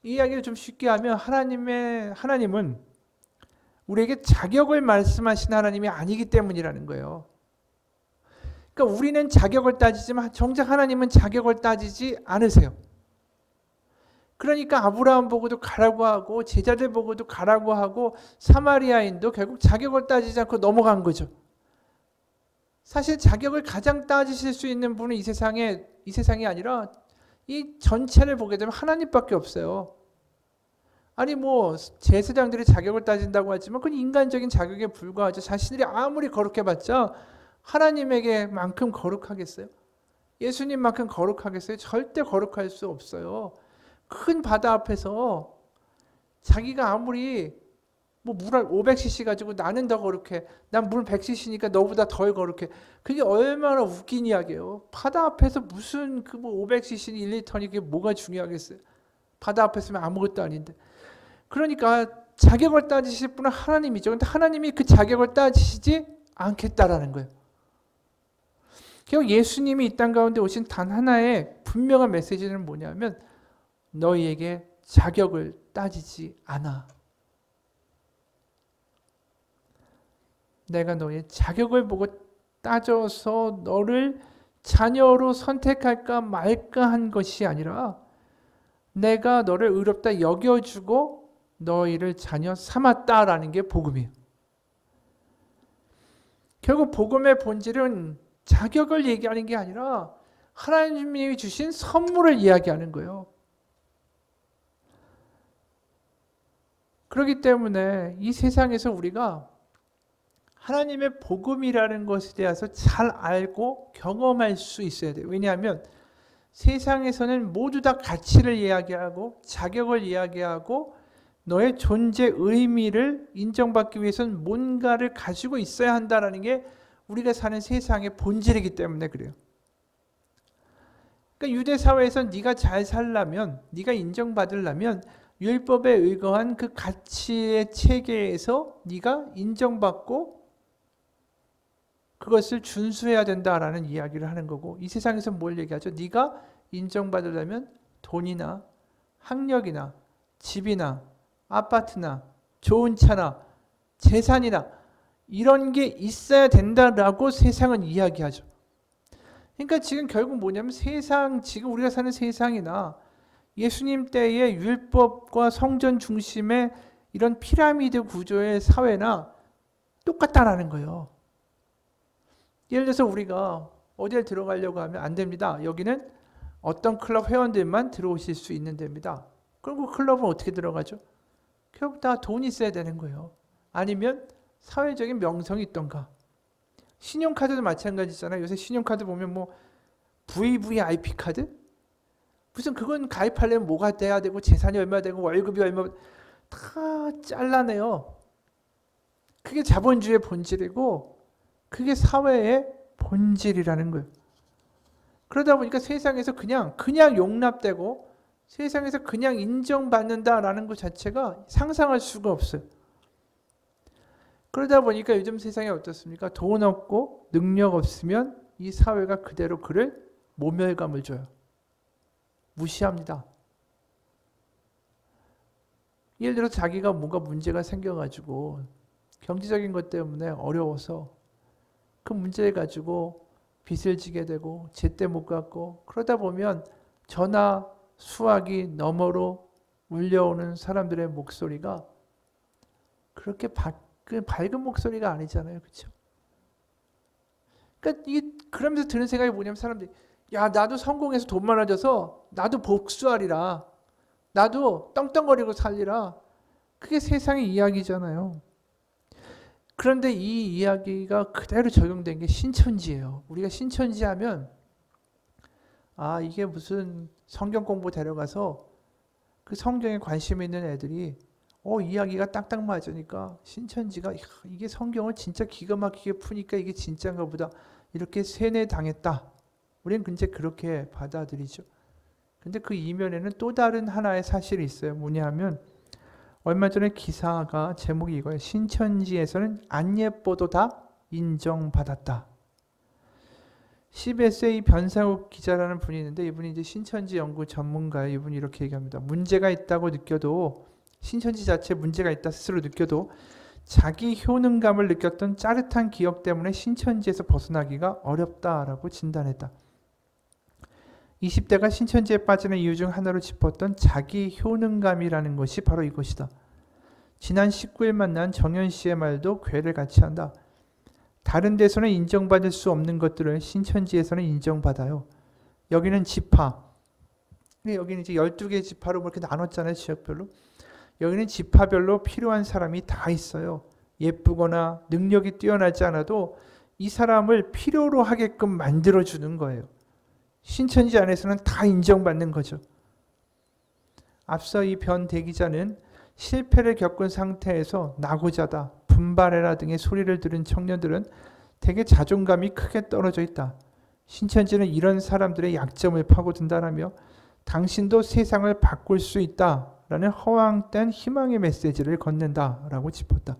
이 이야기를 좀 쉽게 하면 하나님은 우리에게 자격을 말씀하신 하나님이 아니기 때문이라는 거예요. 그러니까 우리는 자격을 따지지만 정작 하나님은 자격을 따지지 않으세요. 그러니까 아브라함 보고도 가라고 하고 제자들 보고도 가라고 하고 사마리아인도 결국 자격을 따지지 않고 넘어간 거죠. 사실 자격을 가장 따지실 수 있는 분은 이 세상이 아니라 이 전체를 보게 되면 하나님밖에 없어요. 아니 뭐 제사장들이 자격을 따진다고 하지만 그건 인간적인 자격에 불과하죠. 자신들이 아무리 거룩해봤자 하나님에게만큼 거룩하겠어요? 예수님만큼 거룩하겠어요? 절대 거룩할 수 없어요. 큰 바다 앞에서 자기가 아무리 뭐 물을 500cc 가지고 나는 더 거룩해. 난 물 100cc니까 너보다 덜 거룩해. 그게 얼마나 웃긴 이야기예요. 바다 앞에서 무슨 그 뭐 500cc 1리터니 그게 뭐가 중요하겠어요. 바다 앞에 서면 아무것도 아닌데. 그러니까 자격을 따지실 분은 하나님이죠. 근데 하나님이 그 자격을 따지시지 않겠다라는 거예요. 결국 예수님이 이 땅 가운데 오신 단 하나의 분명한 메시지는 뭐냐면 너희에게 자격을 따지지 않아. 내가 너의 자격을 보고 따져서 너를 자녀로 선택할까 말까 한 것이 아니라 내가 너를 의롭다 여겨주고 너희를 자녀 삼았다라는 게 복음이에요. 결국 복음의 본질은 자격을 얘기하는 게 아니라 하나님이 주신 선물을 이야기하는 거예요. 그렇기 때문에 이 세상에서 우리가 하나님의 복음이라는 것에 대해서 잘 알고 경험할 수 있어야 돼요. 왜냐하면 세상에서는 모두 다 가치를 이야기하고 자격을 이야기하고 너의 존재 의미를 인정받기 위해서는 뭔가를 가지고 있어야 한다는 게 우리가 사는 세상의 본질이기 때문에 그래요. 그러니까 유대 사회에서 네가 잘 살려면, 네가 인정받으려면 율법에 의거한 그 가치의 체계에서 네가 인정받고 그것을 준수해야 된다라는 이야기를 하는 거고, 이 세상에서 뭘 얘기하죠? 네가 인정받으려면 돈이나 학력이나 집이나 아파트나 좋은 차나 재산이나 이런 게 있어야 된다라고 세상은 이야기하죠. 그러니까 지금 결국 뭐냐면 지금 우리가 사는 세상이나 예수님 때의 율법과 성전 중심의 이런 피라미드 구조의 사회나 똑같다라는 거예요. 예를 들어서 우리가 어디에 들어가려고 하면 안 됩니다. 여기는 어떤 클럽 회원들만 들어오실 수 있는 데입니다. 그럼 그 클럽은 어떻게 들어가죠? 결국 다 돈이 있어야 되는 거예요. 아니면 사회적인 명성이 있던가. 신용카드도 마찬가지잖아요. 요새 신용카드 보면 뭐 VVIP 카드? 무슨 그건 가입하려면 뭐가 돼야 되고 재산이 얼마 되고 월급이 얼마 다 잘라내요. 그게 자본주의의 본질이고 그게 사회의 본질이라는 거예요. 그러다 보니까 세상에서 그냥 용납되고 세상에서 그냥 인정받는다라는 것 자체가 상상할 수가 없어요. 그러다 보니까 요즘 세상에 어떻습니까? 돈 없고 능력 없으면 이 사회가 그대로 그를 모멸감을 줘요. 무시합니다. 예를 들어 자기가 뭔가 문제가 생겨가지고 경제적인 것 때문에 어려워서 그 문제를 가지고 빚을 지게 되고 제때 못 갚고 그러다 보면 전화 수화기 너머로 울려오는 사람들의 목소리가 그렇게 밝은 목소리가 아니잖아요. 그렇죠? 그러니까 그러면서 드는 생각이 뭐냐면 사람들이 야 나도 성공해서 돈 많아져서 나도 복수하리라. 나도 떵떵거리고 살리라. 그게 세상의 이야기잖아요. 그런데 이 이야기가 그대로 적용된 게 신천지예요. 우리가 신천지 하면 이게 무슨 성경 공부 데려가서 그 성경에 관심 있는 애들이 이야기가 딱딱 맞으니까 신천지가 이게 성경을 진짜 기가 막히게 푸니까 이게 진짜인가 보다 이렇게 세뇌당했다. 우리는 이제 그렇게 받아들이죠. 근데 그 이면에는 또 다른 하나의 사실이 있어요. 뭐냐 하면 얼마 전에 기사가 제목이 이거예요. 신천지에서는 안 예뻐도 다 인정받았다. CBS의 변상욱 기자라는 분이 있는데 이분이 이제 신천지 연구 전문가예요. 이분이 이렇게 얘기합니다. 문제가 있다고 느껴도 신천지 자체에 문제가 있다 스스로 느껴도 자기 효능감을 느꼈던 짜릿한 기억 때문에 신천지에서 벗어나기가 어렵다라고 진단했다. 20대가 신천지에 빠지는 이유 중 하나로 짚었던 자기 효능감이라는 것이 바로 이것이다. 지난 19일 만난 정현 씨의 말도 궤를 같이 한다. 다른 데서는 인정받을 수 없는 것들을 신천지에서는 인정받아요. 여기는 지파. 여기는 이제 12개 지파로 그렇게 나눴잖아요. 지역별로. 여기는 지파별로 필요한 사람이 다 있어요. 예쁘거나 능력이 뛰어나지 않아도 이 사람을 필요로 하게끔 만들어주는 거예요. 신천지 안에서는 다 인정받는 거죠. 앞서 이 변 대기자는 실패를 겪은 상태에서 나고자다, 분발해라 등의 소리를 들은 청년들은 대개 자존감이 크게 떨어져 있다. 신천지는 이런 사람들의 약점을 파고든다라며 당신도 세상을 바꿀 수 있다라는 허황된 희망의 메시지를 건넨다라고 짚었다.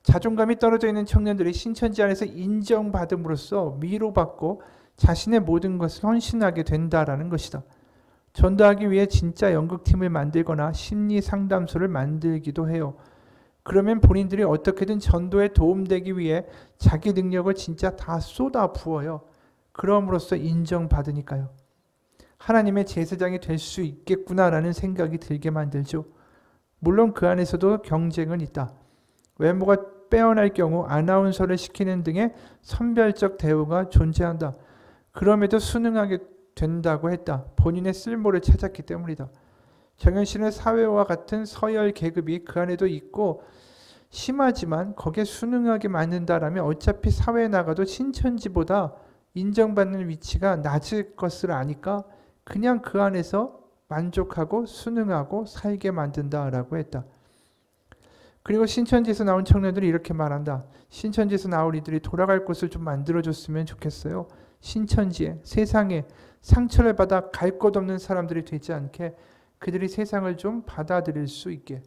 자존감이 떨어져 있는 청년들이 신천지 안에서 인정받음으로써 위로받고 자신의 모든 것을 헌신하게 된다라는 것이다. 전도하기 위해 진짜 연극팀을 만들거나 심리 상담소를 만들기도 해요. 그러면 본인들이 어떻게든 전도에 도움되기 위해 자기 능력을 진짜 다 쏟아 부어요. 그럼으로써 인정받으니까요. 하나님의 제사장이 될 수 있겠구나라는 생각이 들게 만들죠. 물론 그 안에서도 경쟁은 있다. 외모가 빼어날 경우 아나운서를 시키는 등의 선별적 대우가 존재한다. 그럼에도 순응하게 된다고 했다. 본인의 쓸모를 찾았기 때문이다. 정현 씨는 사회와 같은 서열 계급이 그 안에도 있고 심하지만 거기에 순응하게 만든다라면 어차피 사회에 나가도 신천지보다 인정받는 위치가 낮을 것을 아니까 그냥 그 안에서 만족하고 순응하고 살게 만든다라고 했다. 그리고 신천지에서 나온 청년들이 이렇게 말한다. 신천지에서 나올 이들이 돌아갈 곳을 좀 만들어줬으면 좋겠어요. 신천지에, 세상에 상처를 받아 갈 곳 없는 사람들이 되지 않게 그들이 세상을 좀 받아들일 수 있게.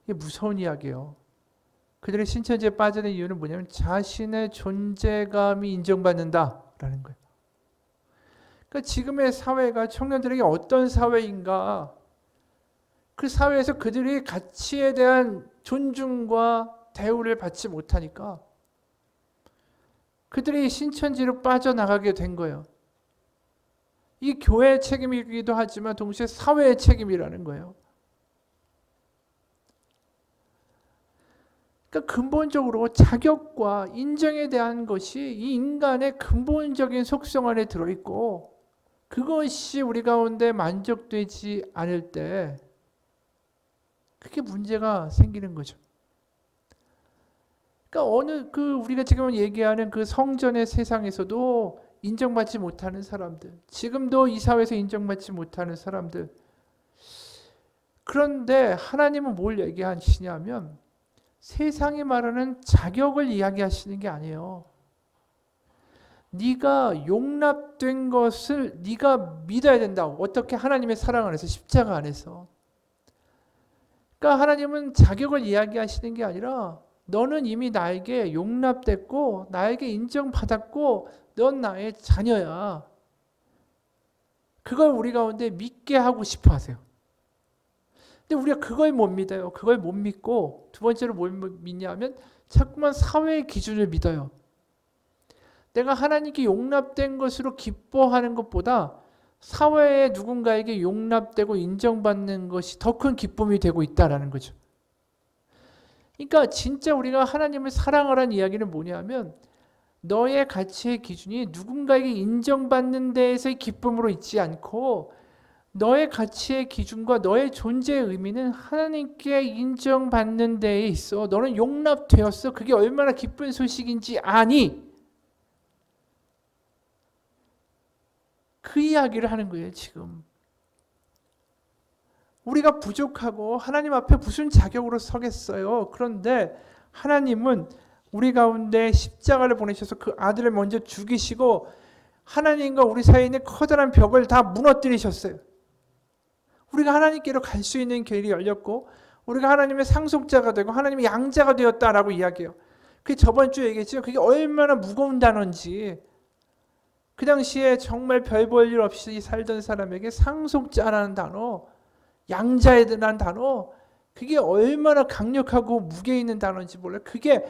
이게 무서운 이야기예요. 그들이 신천지에 빠지는 이유는 뭐냐면 자신의 존재감이 인정받는다라는 거예요. 그러니까 지금의 사회가 청년들에게 어떤 사회인가? 그 사회에서 그들이 가치에 대한 존중과 대우를 받지 못하니까 그들이 신천지로 빠져나가게 된 거예요. 이 교회의 책임이기도 하지만 동시에 사회의 책임이라는 거예요. 그러니까 근본적으로 자격과 인정에 대한 것이 이 인간의 근본적인 속성 안에 들어있고 그것이 우리 가운데 만족되지 않을 때 그게 문제가 생기는 거죠. 그러니까 우리가 지금 얘기하는 그 성전의 세상에서도 인정받지 못하는 사람들, 지금도 이 사회에서 인정받지 못하는 사람들. 그런데 하나님은 뭘 얘기하시냐면 세상이 말하는 자격을 이야기하시는 게 아니에요. 네가 용납된 것을 네가 믿어야 된다. 어떻게? 하나님의 사랑 안에서, 십자가 안에서. 그러니까 하나님은 자격을 이야기하시는 게 아니라 너는 이미 나에게 용납됐고 나에게 인정받았고 넌 나의 자녀야. 그걸 우리 가운데 믿게 하고 싶어 하세요. 근데 우리가 그걸 못 믿어요. 그걸 못 믿고 두 번째로 뭘 믿냐면 자꾸만 사회의 기준을 믿어요. 내가 하나님께 용납된 것으로 기뻐하는 것보다 사회에 누군가에게 용납되고 인정받는 것이 더 큰 기쁨이 되고 있다는 거죠. 그러니까 진짜 우리가 하나님을 사랑하라는 이야기는 뭐냐면 너의 가치의 기준이 누군가에게 인정받는 데에서의 기쁨으로 있지 않고 너의 가치의 기준과 너의 존재의 의미는 하나님께 인정받는 데에 있어. 너는 용납되었어. 그게 얼마나 기쁜 소식인지 아니? 그 이야기를 하는 거예요, 지금. 우리가 부족하고 하나님 앞에 무슨 자격으로 서겠어요. 그런데 하나님은 우리 가운데 십자가를 보내셔서 그 아들을 먼저 죽이시고 하나님과 우리 사이에 있는 커다란 벽을 다 무너뜨리셨어요. 우리가 하나님께로 갈 수 있는 길이 열렸고 우리가 하나님의 상속자가 되고 하나님의 양자가 되었다라고 이야기해요. 그게 저번 주에 얘기했지만 그게 얼마나 무거운 단어인지. 그 당시에 정말 별 볼 일 없이 살던 사람에게 상속자라는 단어, 양자라는 단어, 그게 얼마나 강력하고 무게 있는 단어인지 몰라요. 그게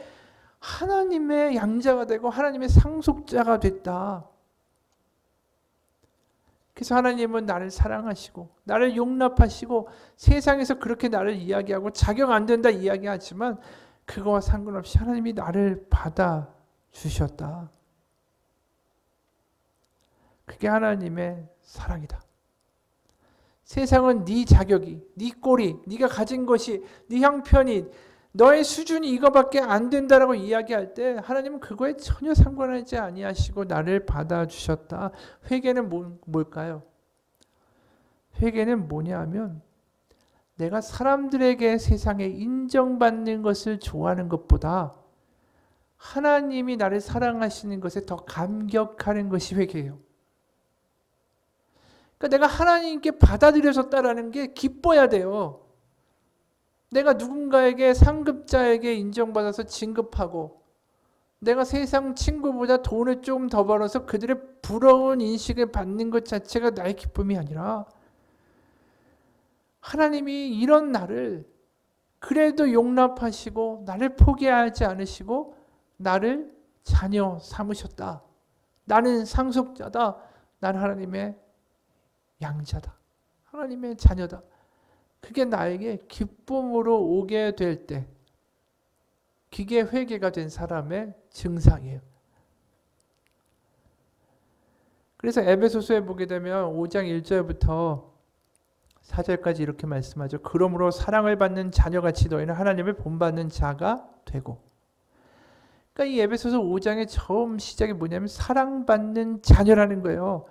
하나님의 양자가 되고 하나님의 상속자가 됐다. 그래서 하나님은 나를 사랑하시고 나를 용납하시고 세상에서 그렇게 나를 이야기하고 자격 안 된다 이야기하지만 그거와 상관없이 하나님이 나를 받아주셨다. 그게 하나님의 사랑이다. 세상은 네 자격이, 네 꼴이, 네가 가진 것이, 네 형편이, 너의 수준이 이거밖에 안 된다라고 이야기할 때 하나님은 그거에 전혀 상관하지 아니하시고 나를 받아주셨다. 회개는 뭘까요? 회개는 뭐냐 하면 내가 사람들에게 세상에 인정받는 것을 좋아하는 것보다 하나님이 나를 사랑하시는 것에 더 감격하는 것이 회개예요. 그러니까 내가 하나님께 받아들여졌다라는 게 기뻐야 돼요. 내가 누군가에게 상급자에게 인정받아서 진급하고 내가 세상 친구보다 돈을 좀 더 벌어서 그들의 부러운 인식을 받는 것 자체가 나의 기쁨이 아니라 하나님이 이런 나를 그래도 용납하시고 나를 포기하지 않으시고 나를 자녀 삼으셨다. 나는 상속자다. 난 하나님의 양자다. 하나님의 자녀다. 그게 나에게 기쁨으로 오게 될 때 그게 회개가 된 사람의 증상이에요. 그래서 에베소서에 보게 되면 5장 1절부터 4절까지 이렇게 말씀하죠. 그러므로 사랑을 받는 자녀같이 너희는 하나님을 본받는 자가 되고. 그러니까 이 에베소서 5장의 처음 시작이 뭐냐면 사랑받는 자녀라는 거예요.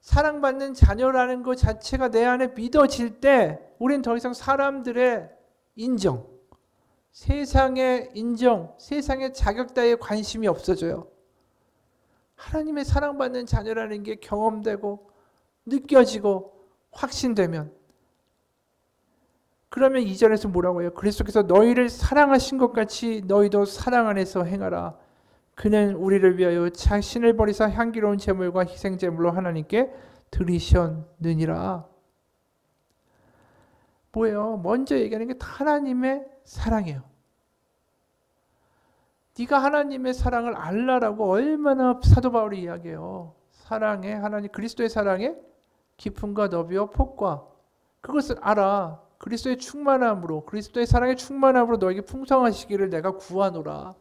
사랑받는 자녀라는 것 자체가 내 안에 믿어질 때 우린 더 이상 사람들의 인정, 세상의 인정, 세상의 자격 따위에 관심이 없어져요. 하나님의 사랑받는 자녀라는 게 경험되고 느껴지고 확신되면, 그러면 2절에서 뭐라고 해요? 그리스도께서 너희를 사랑하신 것 같이 너희도 사랑 안에서 행하라. 그는 우리를 위하여 자신을 버리사 향기로운 제물과 희생 제물로 하나님께 드리셨느니라. 뭐예요? 먼저 얘기하는 게 하나님의 사랑이에요. 네가 하나님의 사랑을 알라라고 얼마나 사도 바울이 이야기해요. 사랑에 하나님 그리스도의 사랑에 깊음과 너비와 폭과 그것을 알아. 그리스도의 충만함으로, 그리스도의 사랑의 충만함으로 너에게 풍성하시기를 내가 구하노라.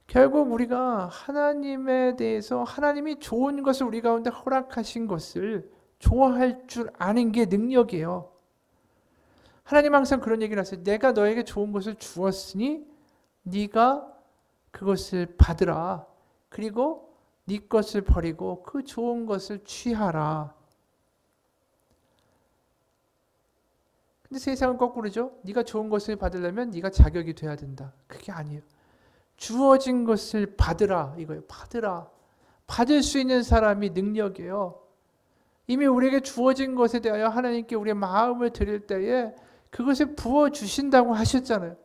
결국 우리가 하나님에 대해서 하나님이 좋은 것을 우리 가운데 허락하신 것을 좋아할 줄 아는 게 능력이에요. 하나님 항상 그런 얘기를 하세요. 내가 너에게 좋은 것을 주었으니 네가 그것을 받으라. 그리고 네 것을 버리고 그 좋은 것을 취하라. 근데 세상은 거꾸로죠. 네가 좋은 것을 받으려면 네가 자격이 돼야 된다. 그게 아니에요. 주어진 것을 받으라 이거예요. 받으라. 받을 수 있는 사람이 능력이에요. 이미 우리에게 주어진 것에 대하여 하나님께 우리의 마음을 드릴 때에 그것을 부어주신다고 하셨잖아요.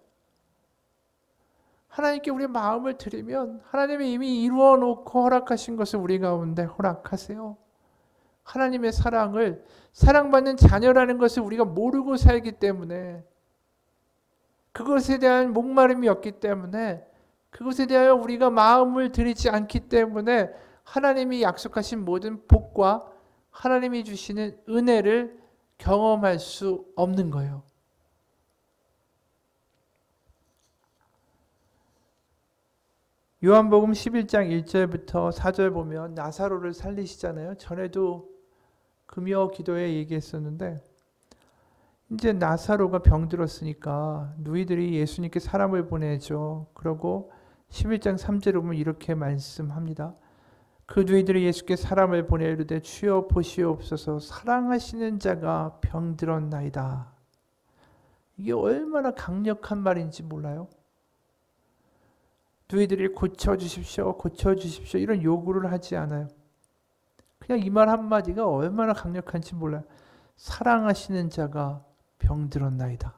하나님께 우리의 마음을 드리면 하나님이 이미 이루어 놓고 허락하신 것을 우리 가운데 허락하세요. 하나님의 사랑을, 사랑받는 자녀라는 것을 우리가 모르고 살기 때문에, 그것에 대한 목마름이 없기 때문에, 그것에 대하여 우리가 마음을 들이지 않기 때문에 하나님이 약속하신 모든 복과 하나님이 주시는 은혜를 경험할 수 없는 거예요. 요한복음 11장 1절부터 4절 보면 나사로를 살리시잖아요. 전에도 금요 기도에 얘기했었는데, 이제 나사로가 병들었으니까 누이들이 예수님께 사람을 보내죠. 그러고 11장 3절에 보면 이렇게 말씀합니다. 그 누이들이 예수께 사람을 보내 이르되 주여 보시옵소서 사랑하시는 자가 병들었나이다. 이게 얼마나 강력한 말인지 몰라요? 누이들이 고쳐주십시오, 고쳐주십시오 이런 요구를 하지 않아요. 그냥 이 말 한마디가 얼마나 강력한지 몰라요. 사랑하시는 자가 병들었나이다.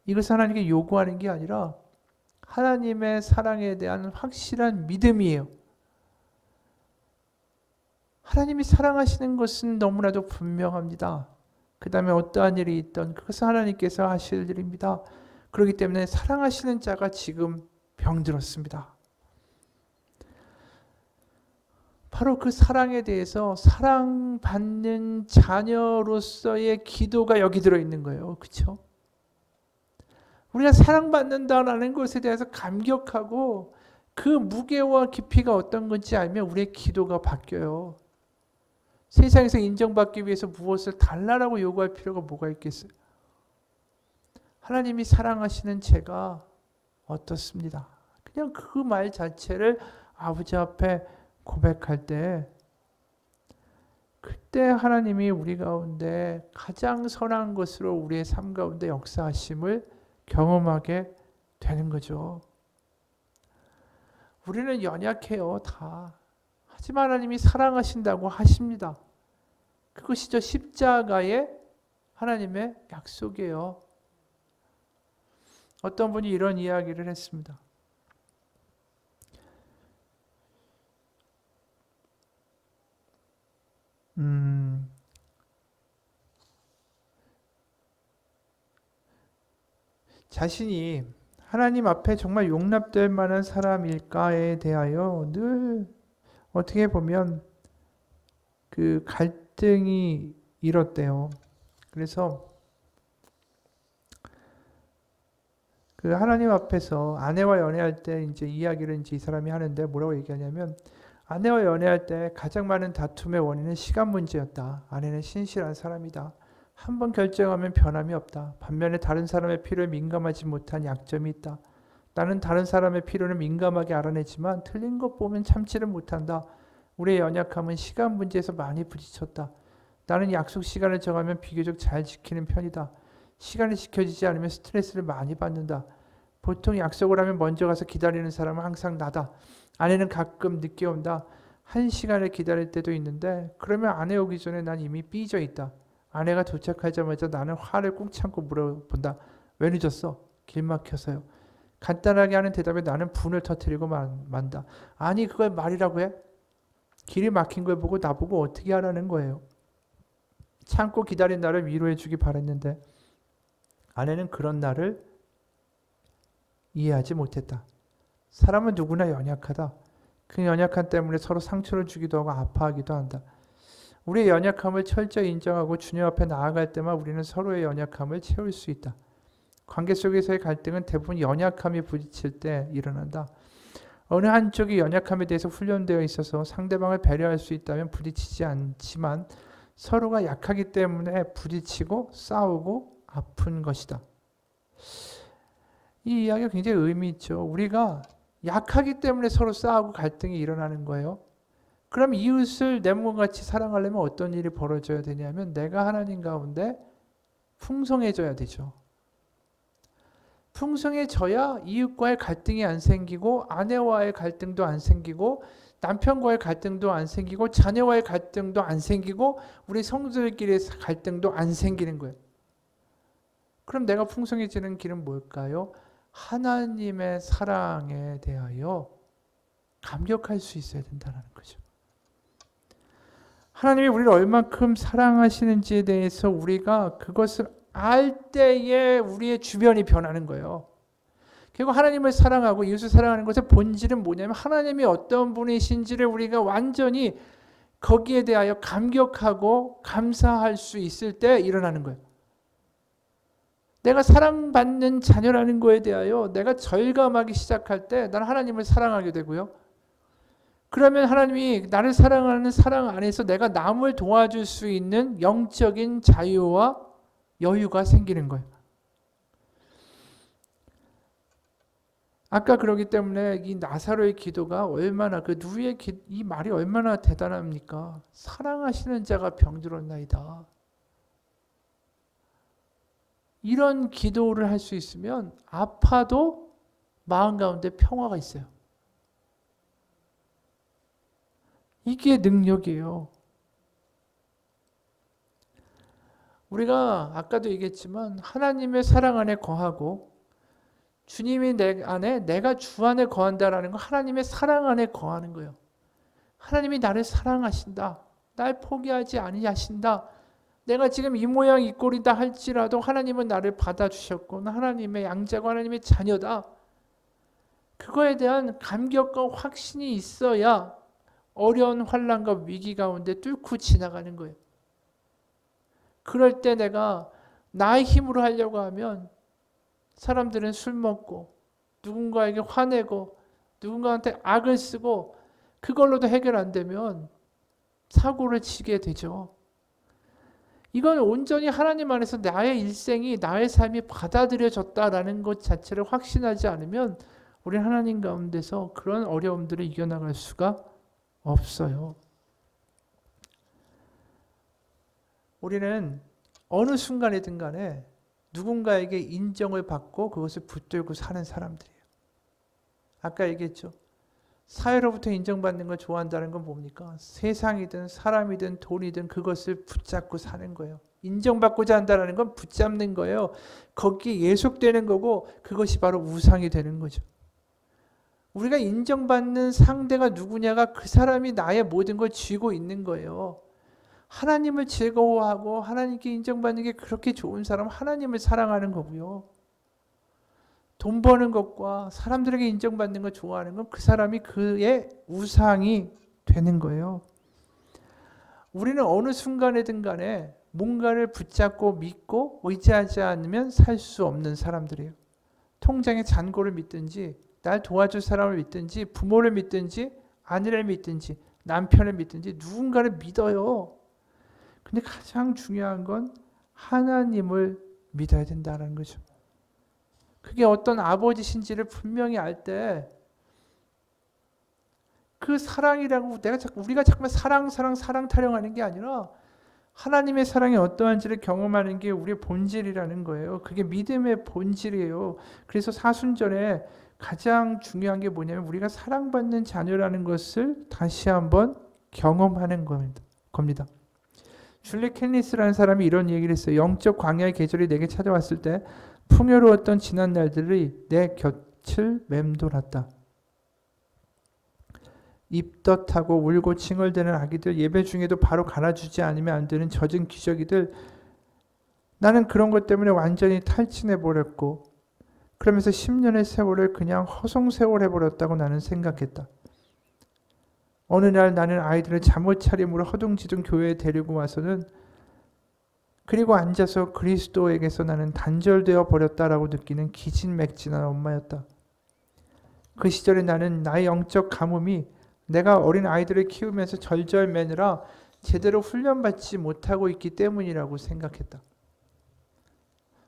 이것을 하나님께 요구하는 게 아니라 하나님의 사랑에 대한 확실한 믿음이에요. 하나님이 사랑하시는 것은 너무나도 분명합니다. 그 다음에 어떠한 일이 있던 그것은 하나님께서 하실 일입니다. 그렇기 때문에 사랑하시는 자가 지금 병들었습니다. 바로 그 사랑에 대해서 사랑받는 자녀로서의 기도가 여기 들어있는 거예요. 그렇죠? 우리가 사랑받는다라는 것에 대해서 감격하고 그 무게와 깊이가 어떤 건지 알면 우리의 기도가 바뀌어요. 세상에서 인정받기 위해서 무엇을 달라라고 요구할 필요가 뭐가 있겠어요? 하나님이 사랑하시는 제가 어떻습니다. 그냥 그 말 자체를 아버지 앞에 고백할 때, 그때 하나님이 우리 가운데 가장 선한 것으로 우리의 삶 가운데 역사하심을 경험하게 되는 거죠. 우리는 연약해요, 다. 하지만 하나님이 사랑하신다고 하십니다. 그것이 저 십자가의 하나님의 약속이에요. 어떤 분이 이런 이야기를 했습니다. 자신이 하나님 앞에 정말 용납될 만한 사람일까에 대하여 늘 어떻게 보면 그 갈등이 일었대요. 그래서 그 하나님 앞에서 아내와 연애할 때 이제 이야기를 이제 이 사람이 하는데 뭐라고 얘기하냐면, 아내와 연애할 때 가장 많은 다툼의 원인은 시간 문제였다. 아내는 신실한 사람이다. 한번 결정하면 변함이 없다. 반면에 다른 사람의 필요에 민감하지 못한 약점이 있다. 나는 다른 사람의 필요를 민감하게 알아내지만 틀린 것 보면 참지를 못한다. 우리의 연약함은 시간 문제에서 많이 부딪혔다. 나는 약속 시간을 정하면 비교적 잘 지키는 편이다. 시간이 지켜지지 않으면 스트레스를 많이 받는다. 보통 약속을 하면 먼저 가서 기다리는 사람은 항상 나다. 아내는 가끔 늦게 온다. 1시간을 기다릴 때도 있는데 그러면 아내 오기 전에 난 이미 삐져 있다. 아내가 도착하자마자 나는 화를 꾹 참고 물어본다. 왜 늦었어? 길 막혀서요. 간단하게 하는 대답에 나는 분을 터뜨리고 만다. 아니 그걸 말이라고 해? 길이 막힌 걸 보고 나보고 어떻게 하라는 거예요. 참고 기다린 나를 위로해 주기 바랬는데 아내는 그런 나를 이해하지 못했다. 사람은 누구나 연약하다. 그 연약함 때문에 서로 상처를 주기도 하고 아파하기도 한다. 우리의 연약함을 철저히 인정하고 주님 앞에 나아갈 때만 우리는 서로의 연약함을 채울 수 있다. 관계 속에서의 갈등은 대부분 연약함이 부딪힐 때 일어난다. 어느 한쪽이 연약함에 대해서 훈련되어 있어서 상대방을 배려할 수 있다면 부딪히지 않지만 서로가 약하기 때문에 부딪히고 싸우고 아픈 것이다. 이 이야기가 굉장히 의미 있죠. 우리가 약하기 때문에 서로 싸우고 갈등이 일어나는 거예요. 그럼 이웃을 내 몸과 같이 사랑하려면 어떤 일이 벌어져야 되냐면 내가 하나님 가운데 풍성해져야 되죠. 풍성해져야 이웃과의 갈등이 안 생기고 아내와의 갈등도 안 생기고 남편과의 갈등도 안 생기고 자녀와의 갈등도 안 생기고 우리 성도들끼리의 갈등도 안 생기는 거예요. 그럼 내가 풍성해지는 길은 뭘까요? 하나님의 사랑에 대하여 감격할 수 있어야 된다는 거죠. 하나님이 우리를 얼만큼 사랑하시는지에 대해서 우리가 그것을 알 때에 우리의 주변이 변하는 거예요. 결국 하나님을 사랑하고 이웃을 사랑하는 것의 본질은 뭐냐면 하나님이 어떤 분이신지를 우리가 완전히 거기에 대하여 감격하고 감사할 수 있을 때 일어나는 거예요. 내가 사랑받는 자녀라는 거에 대하여 내가 절감하기 시작할 때 나는 하나님을 사랑하게 되고요. 그러면 하나님이 나를 사랑하는 사랑 안에서 내가 남을 도와줄 수 있는 영적인 자유와 여유가 생기는 거예요. 아까 그러기 때문에 이 나사로의 기도가 얼마나 이 말이 얼마나 대단합니까? 사랑하시는 자가 병들었나이다. 이런 기도를 할 수 있으면 아파도 마음 가운데 평화가 있어요. 이게 능력이에요. 우리가 아까도 얘기했지만 하나님의 사랑 안에 거하고 주님이 내 안에 내가 주 안에 거한다라는 건 하나님의 사랑 안에 거하는 거예요. 하나님이 나를 사랑하신다. 날 포기하지 아니하신다. 내가 지금 이 모양 이 꼴이다 할지라도 하나님은 나를 받아주셨고 하나님의 양자고 하나님의 자녀다. 그거에 대한 감격과 확신이 있어야 어려운 환난과 위기 가운데 뚫고 지나가는 거예요. 그럴 때 내가 나의 힘으로 하려고 하면 사람들은 술 먹고 누군가에게 화내고 누군가한테 악을 쓰고 그걸로도 해결 안 되면 사고를 치게 되죠. 이건 온전히 하나님 안에서 나의 일생이 나의 삶이 받아들여졌다라는 것 자체를 확신하지 않으면 우리는 하나님 가운데서 그런 어려움들을 이겨나갈 수가 없어요. 우리는 어느 순간이든 간에 누군가에게 인정을 받고 그것을 붙들고 사는 사람들이에요. 아까 얘기했죠. 사회로부터 인정받는 걸 좋아한다는 건 뭡니까? 세상이든 사람이든 돈이든 그것을 붙잡고 사는 거예요. 인정받고자 한다는 건 붙잡는 거예요. 거기에 예속되는 거고 그것이 바로 우상이 되는 거죠. 우리가 인정받는 상대가 누구냐가 그 사람이 나의 모든 걸 쥐고 있는 거예요. 하나님을 즐거워하고 하나님께 인정받는 게 그렇게 좋은 사람은 하나님을 사랑하는 거고요. 돈 버는 것과 사람들에게 인정받는 걸 좋아하는 건 그 사람이 그의 우상이 되는 거예요. 우리는 어느 순간에든 간에 뭔가를 붙잡고 믿고 의지하지 않으면 살 수 없는 사람들이에요. 통장의 잔고를 믿든지 날 도와줄 사람을 믿든지 부모를 믿든지 아내를 믿든지 남편을 믿든지 누군가를 믿어요. 근데 가장 중요한 건 하나님을 믿어야 된다는 거죠. 그게 어떤 아버지신지를 분명히 알 때 그 사랑이라고 우리가 자꾸만 사랑 타령하는 게 아니라 하나님의 사랑이 어떠한지를 경험하는 게 우리의 본질이라는 거예요. 그게 믿음의 본질이에요. 그래서 사순절에 가장 중요한 게 뭐냐면 우리가 사랑받는 자녀라는 것을 다시 한번 경험하는 겁니다. 줄리 캔리스라는 사람이 이런 얘기를 했어요. 영적 광야의 계절이 내게 찾아왔을 때 풍요로웠던 지난 날들이 내 곁을 맴돌았다. 입덧하고 울고 칭얼대는 아기들, 예배 중에도 바로 갈아주지 않으면 안 되는 젖은 기저귀들, 나는 그런 것 때문에 완전히 탈진해버렸고 그러면서 10년의 세월을 그냥 허송세월해버렸다고 나는 생각했다. 어느 날 나는 아이들을 잠옷 차림으로 허둥지둥 교회에 데리고 와서는 그리고 앉아서 그리스도에게서 나는 단절되어 버렸다라고 느끼는 기진맥진한 엄마였다. 그 시절에 나는 나의 영적 가뭄이 내가 어린 아이들을 키우면서 절절매느라 제대로 훈련받지 못하고 있기 때문이라고 생각했다.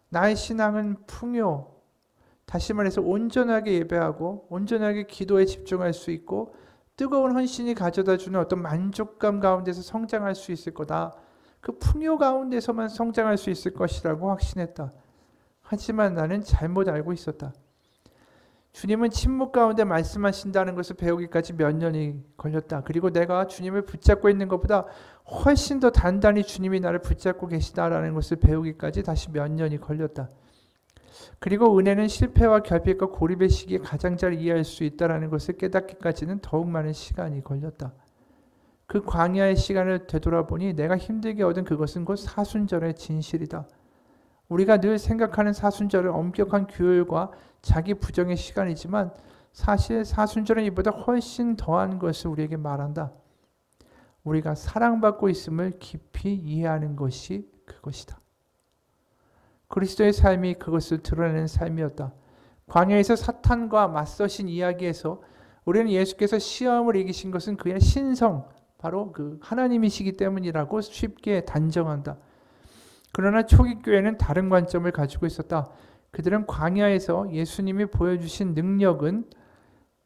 나의 신앙은 풍요, 다시 말해서 온전하게 예배하고 온전하게 기도에 집중할 수 있고 뜨거운 헌신이 가져다주는 어떤 만족감 가운데서 성장할 수 있을 거다. 그 풍요 가운데서만 성장할 수 있을 것이라고 확신했다. 하지만 나는 잘못 알고 있었다. 주님은 침묵 가운데 말씀하신다는 것을 배우기까지 몇 년이 걸렸다. 그리고 내가 주님을 붙잡고 있는 것보다 훨씬 더 단단히 주님이 나를 붙잡고 계시다라는 것을 배우기까지 다시 몇 년이 걸렸다. 그리고 은혜는 실패와 결핍과 고립의 시기에 가장 잘 이해할 수 있다는 것을 깨닫기까지는 더욱 많은 시간이 걸렸다. 그 광야의 시간을 되돌아보니 내가 힘들게 얻은 그것은 곧 사순절의 진실이다. 우리가 늘 생각하는 사순절은 엄격한 규율과 자기 부정의 시간이지만 사실 사순절은 이보다 훨씬 더한 것을 우리에게 말한다. 우리가 사랑받고 있음을 깊이 이해하는 것이 그것이다. 그리스도의 삶이 그것을 드러내는 삶이었다. 광야에서 사탄과 맞서신 이야기에서 우리는 예수께서 시험을 이기신 것은 그의 신성, 바로 그 하나님이시기 때문이라고 쉽게 단정한다. 그러나 초기 교회는 다른 관점을 가지고 있었다. 그들은 광야에서 예수님이 보여주신 능력은,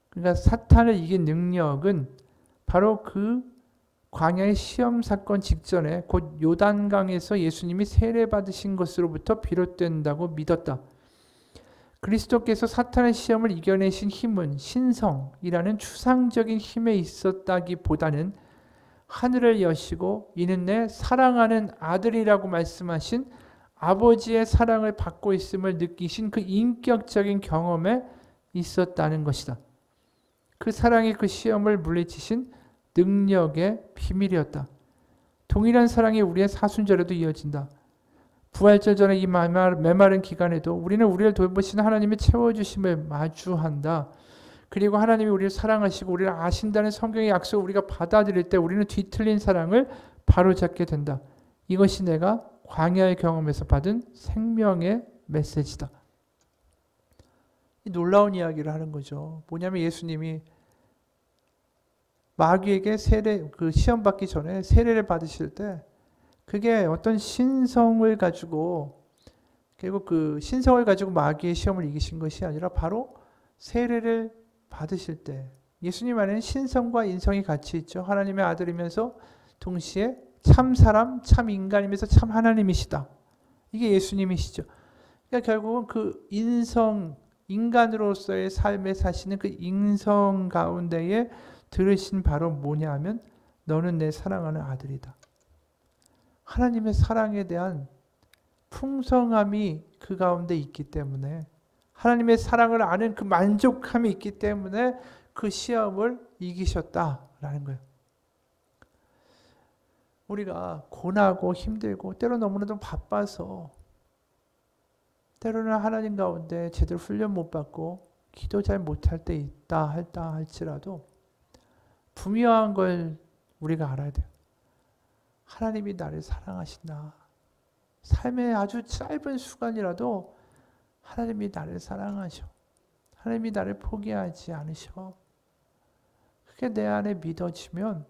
그러니까 사탄을 이긴 능력은 바로 그 광야의 시험 사건 직전에 곧 요단강에서 예수님이 세례받으신 것으로부터 비롯된다고 믿었다. 그리스도께서 사탄의 시험을 이겨내신 힘은 신성이라는 추상적인 힘에 있었다기보다는 하늘을 여시고 이는 내 사랑하는 아들이라고 말씀하신 아버지의 사랑을 받고 있음을 느끼신 그 인격적인 경험에 있었다는 것이다. 그 사랑이 그 시험을 물리치신 능력의 비밀이었다. 동일한 사랑이 우리의 사순절에도 이어진다. 부활절 전에 이 메마른 기간에도 우리는 우리를 돌보시는 하나님의 채워주심을 마주한다. 그리고 하나님이 우리를 사랑하시고 우리를 아신다는 성경의 약속을 우리가 받아들일 때 우리는 뒤틀린 사랑을 바로잡게 된다. 이것이 내가 광야의 경험에서 받은 생명의 메시지다. 놀라운 이야기를 하는 거죠. 뭐냐면 예수님이 마귀에게 그 시험 받기 전에 세례를 받으실 때 그게 어떤 신성을 가지고, 결국 그 신성을 가지고 마귀의 시험을 이기신 것이 아니라 바로 세례를 받으실 때, 예수님 안에는 신성과 인성이 같이 있죠. 하나님의 아들이면서 동시에 참 사람, 참 인간이면서 참 하나님이시다. 이게 예수님이시죠. 그러니까 결국은 그 인간으로서의 삶에 사시는 그 인성 가운데에 들으신 바로 뭐냐 하면 너는 내 사랑하는 아들이다. 하나님의 사랑에 대한 풍성함이 그 가운데 있기 때문에, 하나님의 사랑을 아는 그 만족함이 있기 때문에 그 시험을 이기셨다라는 거예요. 우리가 고나고 힘들고 때로 너무나도 바빠서 때로는 하나님 가운데 제대로 훈련 못 받고 기도 잘 못할 때 있다 할지라도 분명한 걸 우리가 알아야 돼요. 하나님이 나를 사랑하신다. 삶의 아주 짧은 순간이라도 하나님이 나를 사랑하셔. 하나님이 나를 포기하지 않으셔. 그게 내 안에 믿어지면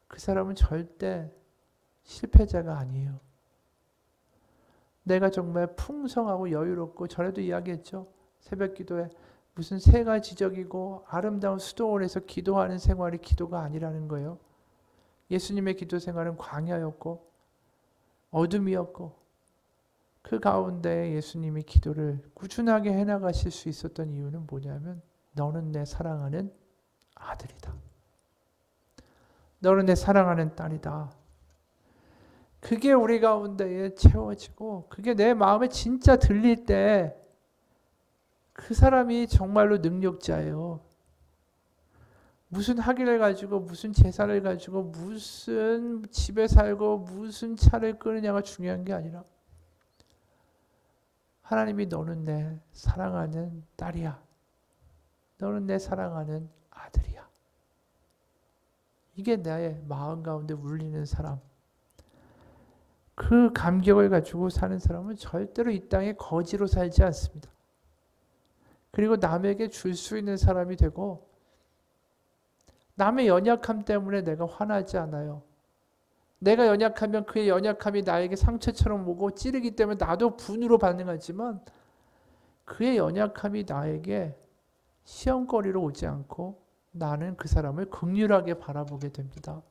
그 사람은 절대 실패자가 아니에요. 내가 정말 풍성하고 여유롭고, 전에도 이야기했죠. 새벽 기도에 무슨 새가 지적이고 아름다운 수도원에서 기도하는 생활이 기도가 아니라는 거예요. 예수님의 기도 생활은 광야였고 어둠이었고, 그 가운데 예수님이 기도를 꾸준하게 해나가실 수 있었던 이유는 뭐냐면, 너는 내 사랑하는 아들이다. 너는 내 사랑하는 딸이다. 그게 우리 가운데에 채워지고, 그게 내 마음에 진짜 들릴 때 그 사람이 정말로 능력자예요. 무슨 학위를 가지고, 무슨 재산을 가지고, 무슨 집에 살고, 무슨 차를 끄느냐가 중요한 게 아니라, 하나님이 너는 내 사랑하는 딸이야. 너는 내 사랑하는 아들이야. 이게 나의 마음 가운데 울리는 사람. 그 감격을 가지고 사는 사람은 절대로 이 땅에 거지로 살지 않습니다. 그리고 남에게 줄 수 있는 사람이 되고, 남의 연약함 때문에 내가 화나지 않아요. 내가 연약하면 그의 연약함이 나에게 상처처럼 오고 찌르기 때문에 나도 분으로 반응하지만, 그의 연약함이 나에게 시험거리로 오지 않고 나는 그 사람을 긍휼하게 바라보게 됩니다.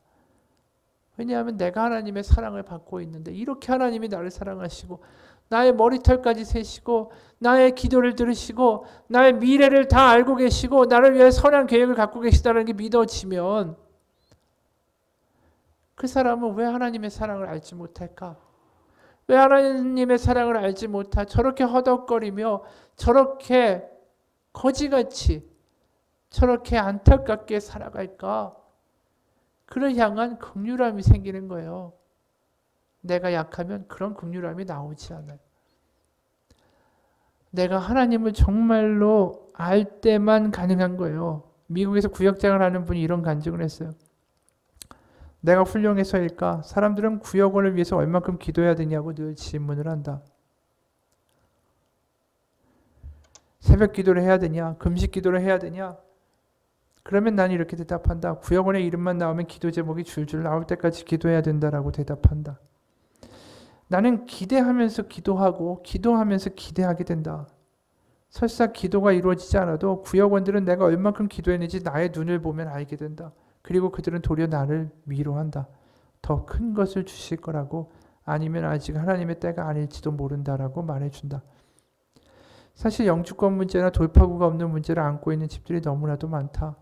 왜냐하면 내가 하나님의 사랑을 받고 있는데, 이렇게 하나님이 나를 사랑하시고 나의 머리털까지 세시고 나의 기도를 들으시고 나의 미래를 다 알고 계시고 나를 위해 선한 계획을 갖고 계시다는 게 믿어지면, 그 사람은 왜 하나님의 사랑을 알지 못할까? 왜 하나님의 사랑을 알지 못하 저렇게 허덕거리며 저렇게 거지같이 저렇게 안타깝게 살아갈까? 그를 향한 긍휼함이 생기는 거예요. 내가 약하면 그런 긍휼함이 나오지 않아요. 내가 하나님을 정말로 알 때만 가능한 거예요. 미국에서 구역장을 하는 분이 이런 간증을 했어요. 내가 훌륭해서일까? 사람들은 구역원을 위해서 얼마큼 기도해야 되냐고 늘 질문을 한다. 새벽 기도를 해야 되냐? 금식 기도를 해야 되냐? 그러면 난 이렇게 대답한다. 구역원의 이름만 나오면 기도 제목이 줄줄 나올 때까지 기도해야 된다라고 대답한다. 나는 기대하면서 기도하고 기도하면서 기대하게 된다. 설사 기도가 이루어지지 않아도 구역원들은 내가 얼만큼 기도했는지 나의 눈을 보면 알게 된다. 그리고 그들은 도리어 나를 위로한다. 더 큰 것을 주실 거라고, 아니면 아직 하나님의 때가 아닐지도 모른다라고 말해준다. 사실 영주권 문제나 돌파구가 없는 문제를 안고 있는 집들이 너무나도 많다.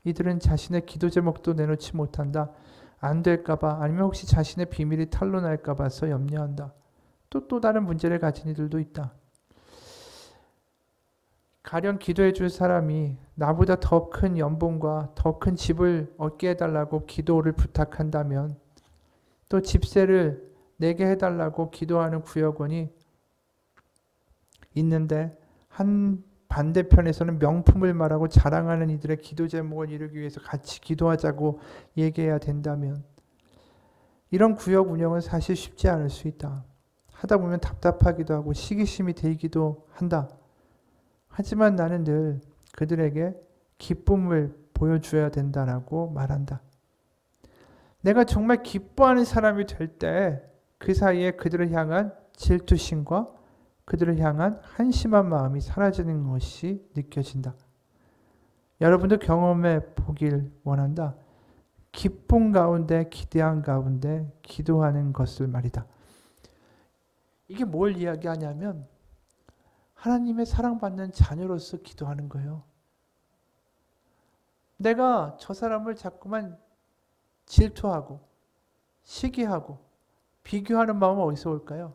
이들은 자신의 기도 제목도 내놓지 못한다. 안 될까봐, 아니면 혹시 자신의 비밀이 탄로날까 봐서 염려한다. 또 다른 문제를 가진 이들도 있다. 가령 기도해 줄 사람이 나보다 더 큰 연봉과 더 큰 집을 얻게 해달라고 기도를 부탁한다면, 또 집세를 내게 해달라고 기도하는 구역원이 있는데, 한 반대편에서는 명품을 말하고 자랑하는 이들의 기도 제목을 이루기 위해서 같이 기도하자고 얘기해야 된다면, 이런 구역 운영은 사실 쉽지 않을 수 있다. 하다 보면 답답하기도 하고 시기심이 들기도 한다. 하지만 나는 늘 그들에게 기쁨을 보여줘야 된다라고 말한다. 내가 정말 기뻐하는 사람이 될 때 그 사이에 그들을 향한 질투심과 그들을 향한 한심한 마음이 사라지는 것이 느껴진다. 여러분도 경험해 보길 원한다. 기쁨 가운데, 기대한 가운데 기도하는 것을 말이다. 이게 뭘 이야기하냐면, 하나님의 사랑받는 자녀로서 기도하는 거예요. 내가 저 사람을 자꾸만 질투하고 시기하고 비교하는 마음은 어디서 올까요?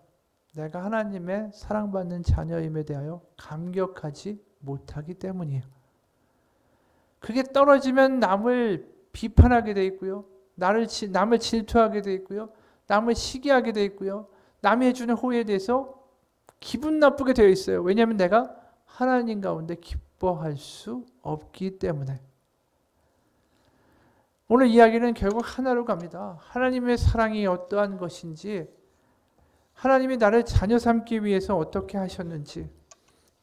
내가 하나님의 사랑받는 자녀임에 대하여 감격하지 못하기 때문이에요. 그게 떨어지면 남을 비판하게 돼 있고요. 남을 질투하게 돼 있고요. 남을 시기하게 돼 있고요. 남이 해주는 호의에 대해서 기분 나쁘게 되어 있어요. 왜냐하면 내가 하나님 가운데 기뻐할 수 없기 때문에. 오늘 이야기는 결국 하나로 갑니다. 하나님의 사랑이 어떠한 것인지, 하나님이 나를 자녀 삼기 위해서 어떻게 하셨는지,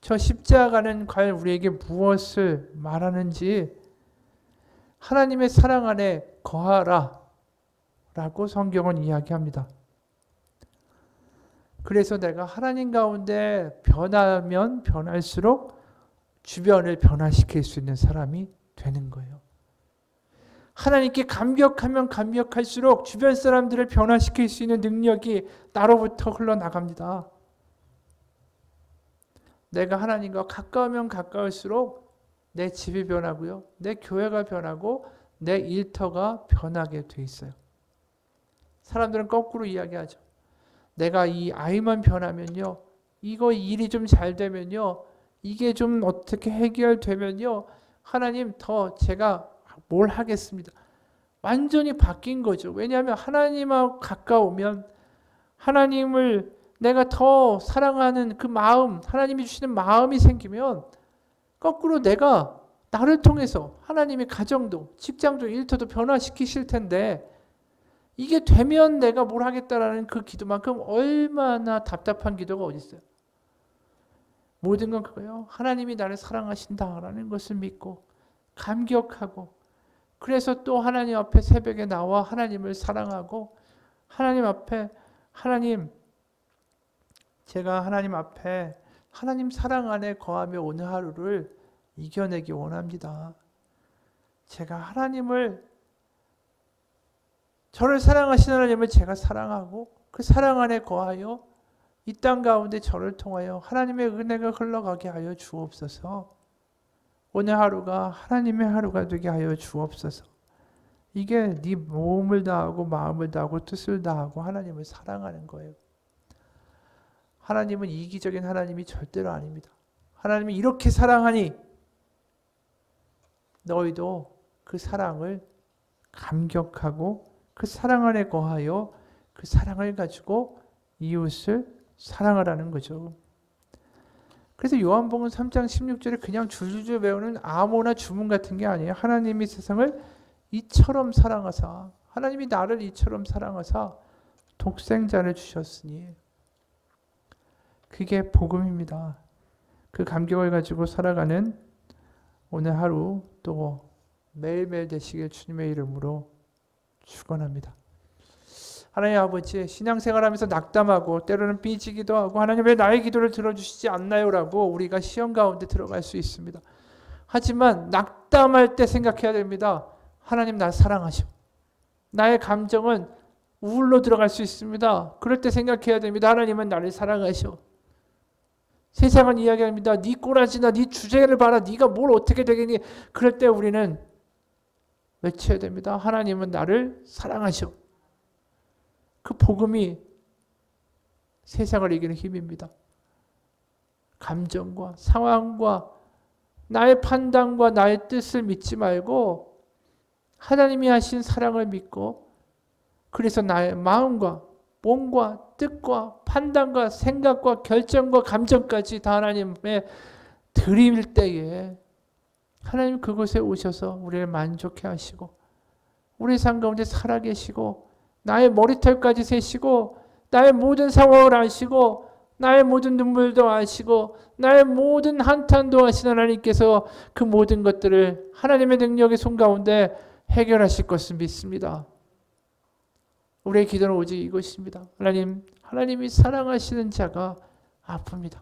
저 십자가는 과연 우리에게 무엇을 말하는지, 하나님의 사랑 안에 거하라 라고 성경은 이야기합니다. 그래서 내가 하나님 가운데 변하면 변할수록 주변을 변화시킬 수 있는 사람이 되는 거예요. 하나님께 감격하면 감격할수록 주변 사람들을 변화시킬 수 있는 능력이 나로부터 흘러나갑니다. 내가 하나님과 가까우면 가까울수록 내 집이 변하고요. 내 교회가 변하고 내 일터가 변하게 돼 있어요. 사람들은 거꾸로 이야기하죠. 내가 이 아이만 변하면요. 이거 일이 좀 잘 되면요. 이게 좀 어떻게 해결되면요. 하나님 더 제가 뭘 하겠습니다. 완전히 바뀐 거죠. 왜냐하면 하나님하고 가까우면 하나님을 내가 더 사랑하는 그 마음, 하나님이 주시는 마음이 생기면 거꾸로 내가 나를 통해서 하나님의 가정도, 직장도, 일터도 변화시키실 텐데 이게 되면 내가 뭘 하겠다라는 그 기도만큼 얼마나 답답한 기도가 어디 있어요. 모든 건 그거예요. 하나님이 나를 사랑하신다라는 것을 믿고 감격하고 그래서 또 하나님 앞에 새벽에 나와 하나님을 사랑하고 하나님 앞에 하나님 제가 하나님 앞에 하나님 사랑 안에 거하며 오늘 하루를 이겨내기 원합니다. 제가 저를 사랑하시는 하나님을 제가 사랑하고 그 사랑 안에 거하여 이 땅 가운데 저를 통하여 하나님의 은혜가 흘러가게 하여 주옵소서. 오늘 하루가 하나님의 하루가 되게 하여 주옵소서. 이게 네 몸을 다하고 마음을 다하고 뜻을 다하고 하나님을 사랑하는 거예요. 하나님은 이기적인 하나님이 절대로 아닙니다. 하나님이 이렇게 사랑하니 너희도 그 사랑을 감격하고 그 사랑 안에 거하여 그 사랑을 가지고 이웃을 사랑하라는 거죠. 그래서 요한복음 3장 16절에 그냥 줄줄줄 배우는 암호나 주문 같은 게 아니에요. 하나님이 세상을 이처럼 사랑하사 하나님이 나를 이처럼 사랑하사 독생자를 주셨으니 그게 복음입니다. 그 감격을 가지고 살아가는 오늘 하루 또 매일매일 되시길 주님의 이름으로 축원합니다. 하나님 아버지 신앙생활하면서 낙담하고 때로는 삐지기도 하고 하나님 왜 나의 기도를 들어주시지 않나요? 라고 우리가 시험 가운데 들어갈 수 있습니다. 하지만 낙담할 때 생각해야 됩니다. 하나님 나 사랑하셔. 나의 감정은 우울로 들어갈 수 있습니다. 그럴 때 생각해야 됩니다. 하나님은 나를 사랑하셔. 세상은 이야기합니다. 네 꼬라지나 네 주제를 봐라. 네가 뭘 어떻게 되겠니? 그럴 때 우리는 외쳐야 됩니다. 하나님은 나를 사랑하셔. 그 복음이 세상을 이기는 힘입니다. 감정과 상황과 나의 판단과 나의 뜻을 믿지 말고 하나님이 하신 사랑을 믿고 그래서 나의 마음과 몸과 뜻과 판단과 생각과 결정과 감정까지 다 하나님의 드릴 때에 하나님 그곳에 오셔서 우리를 만족해 하시고 우리 삶 가운데 살아계시고 나의 머리털까지 세시고 나의 모든 상황을 아시고 나의 모든 눈물도 아시고 나의 모든 한탄도 아시는 하나님께서 그 모든 것들을 하나님의 능력의 손 가운데 해결하실 것을 믿습니다. 우리의 기도는 오직 이것입니다. 하나님이 사랑하시는 자가 아픕니다.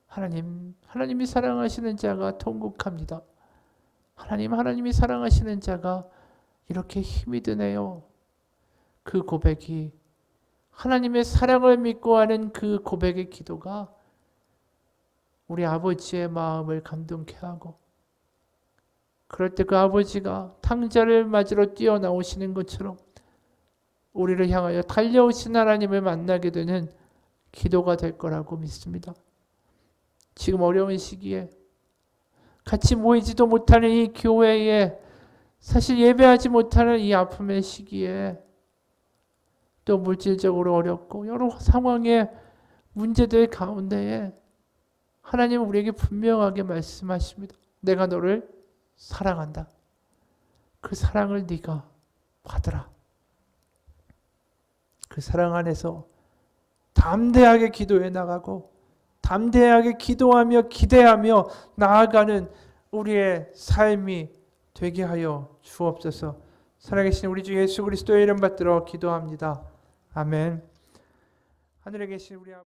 하나님이 사랑하시는 자가 통곡합니다. 하나님이 사랑하시는 자가 이렇게 힘이 드네요. 그 고백이 하나님의 사랑을 믿고 하는 그 고백의 기도가 우리 아버지의 마음을 감동케 하고 그럴 때 그 아버지가 탕자를 맞으러 뛰어나오시는 것처럼 우리를 향하여 달려오신 하나님을 만나게 되는 기도가 될 거라고 믿습니다. 지금 어려운 시기에 같이 모이지도 못하는 이 교회에 사실 예배하지 못하는 이 아픔의 시기에 또 물질적으로 어렵고 여러 상황의 문제들 가운데에 하나님은 우리에게 분명하게 말씀하십니다. 내가 너를 사랑한다. 그 사랑을 네가 받으라. 그 사랑 안에서 담대하게 기도해 나가고 담대하게 기도하며 기대하며 나아가는 우리의 삶이 되게 하여 주옵소서. 살아계신 우리 주 예수 그리스도의 이름 받들어 기도합니다. 아멘. 하늘에 계신 우리 아버지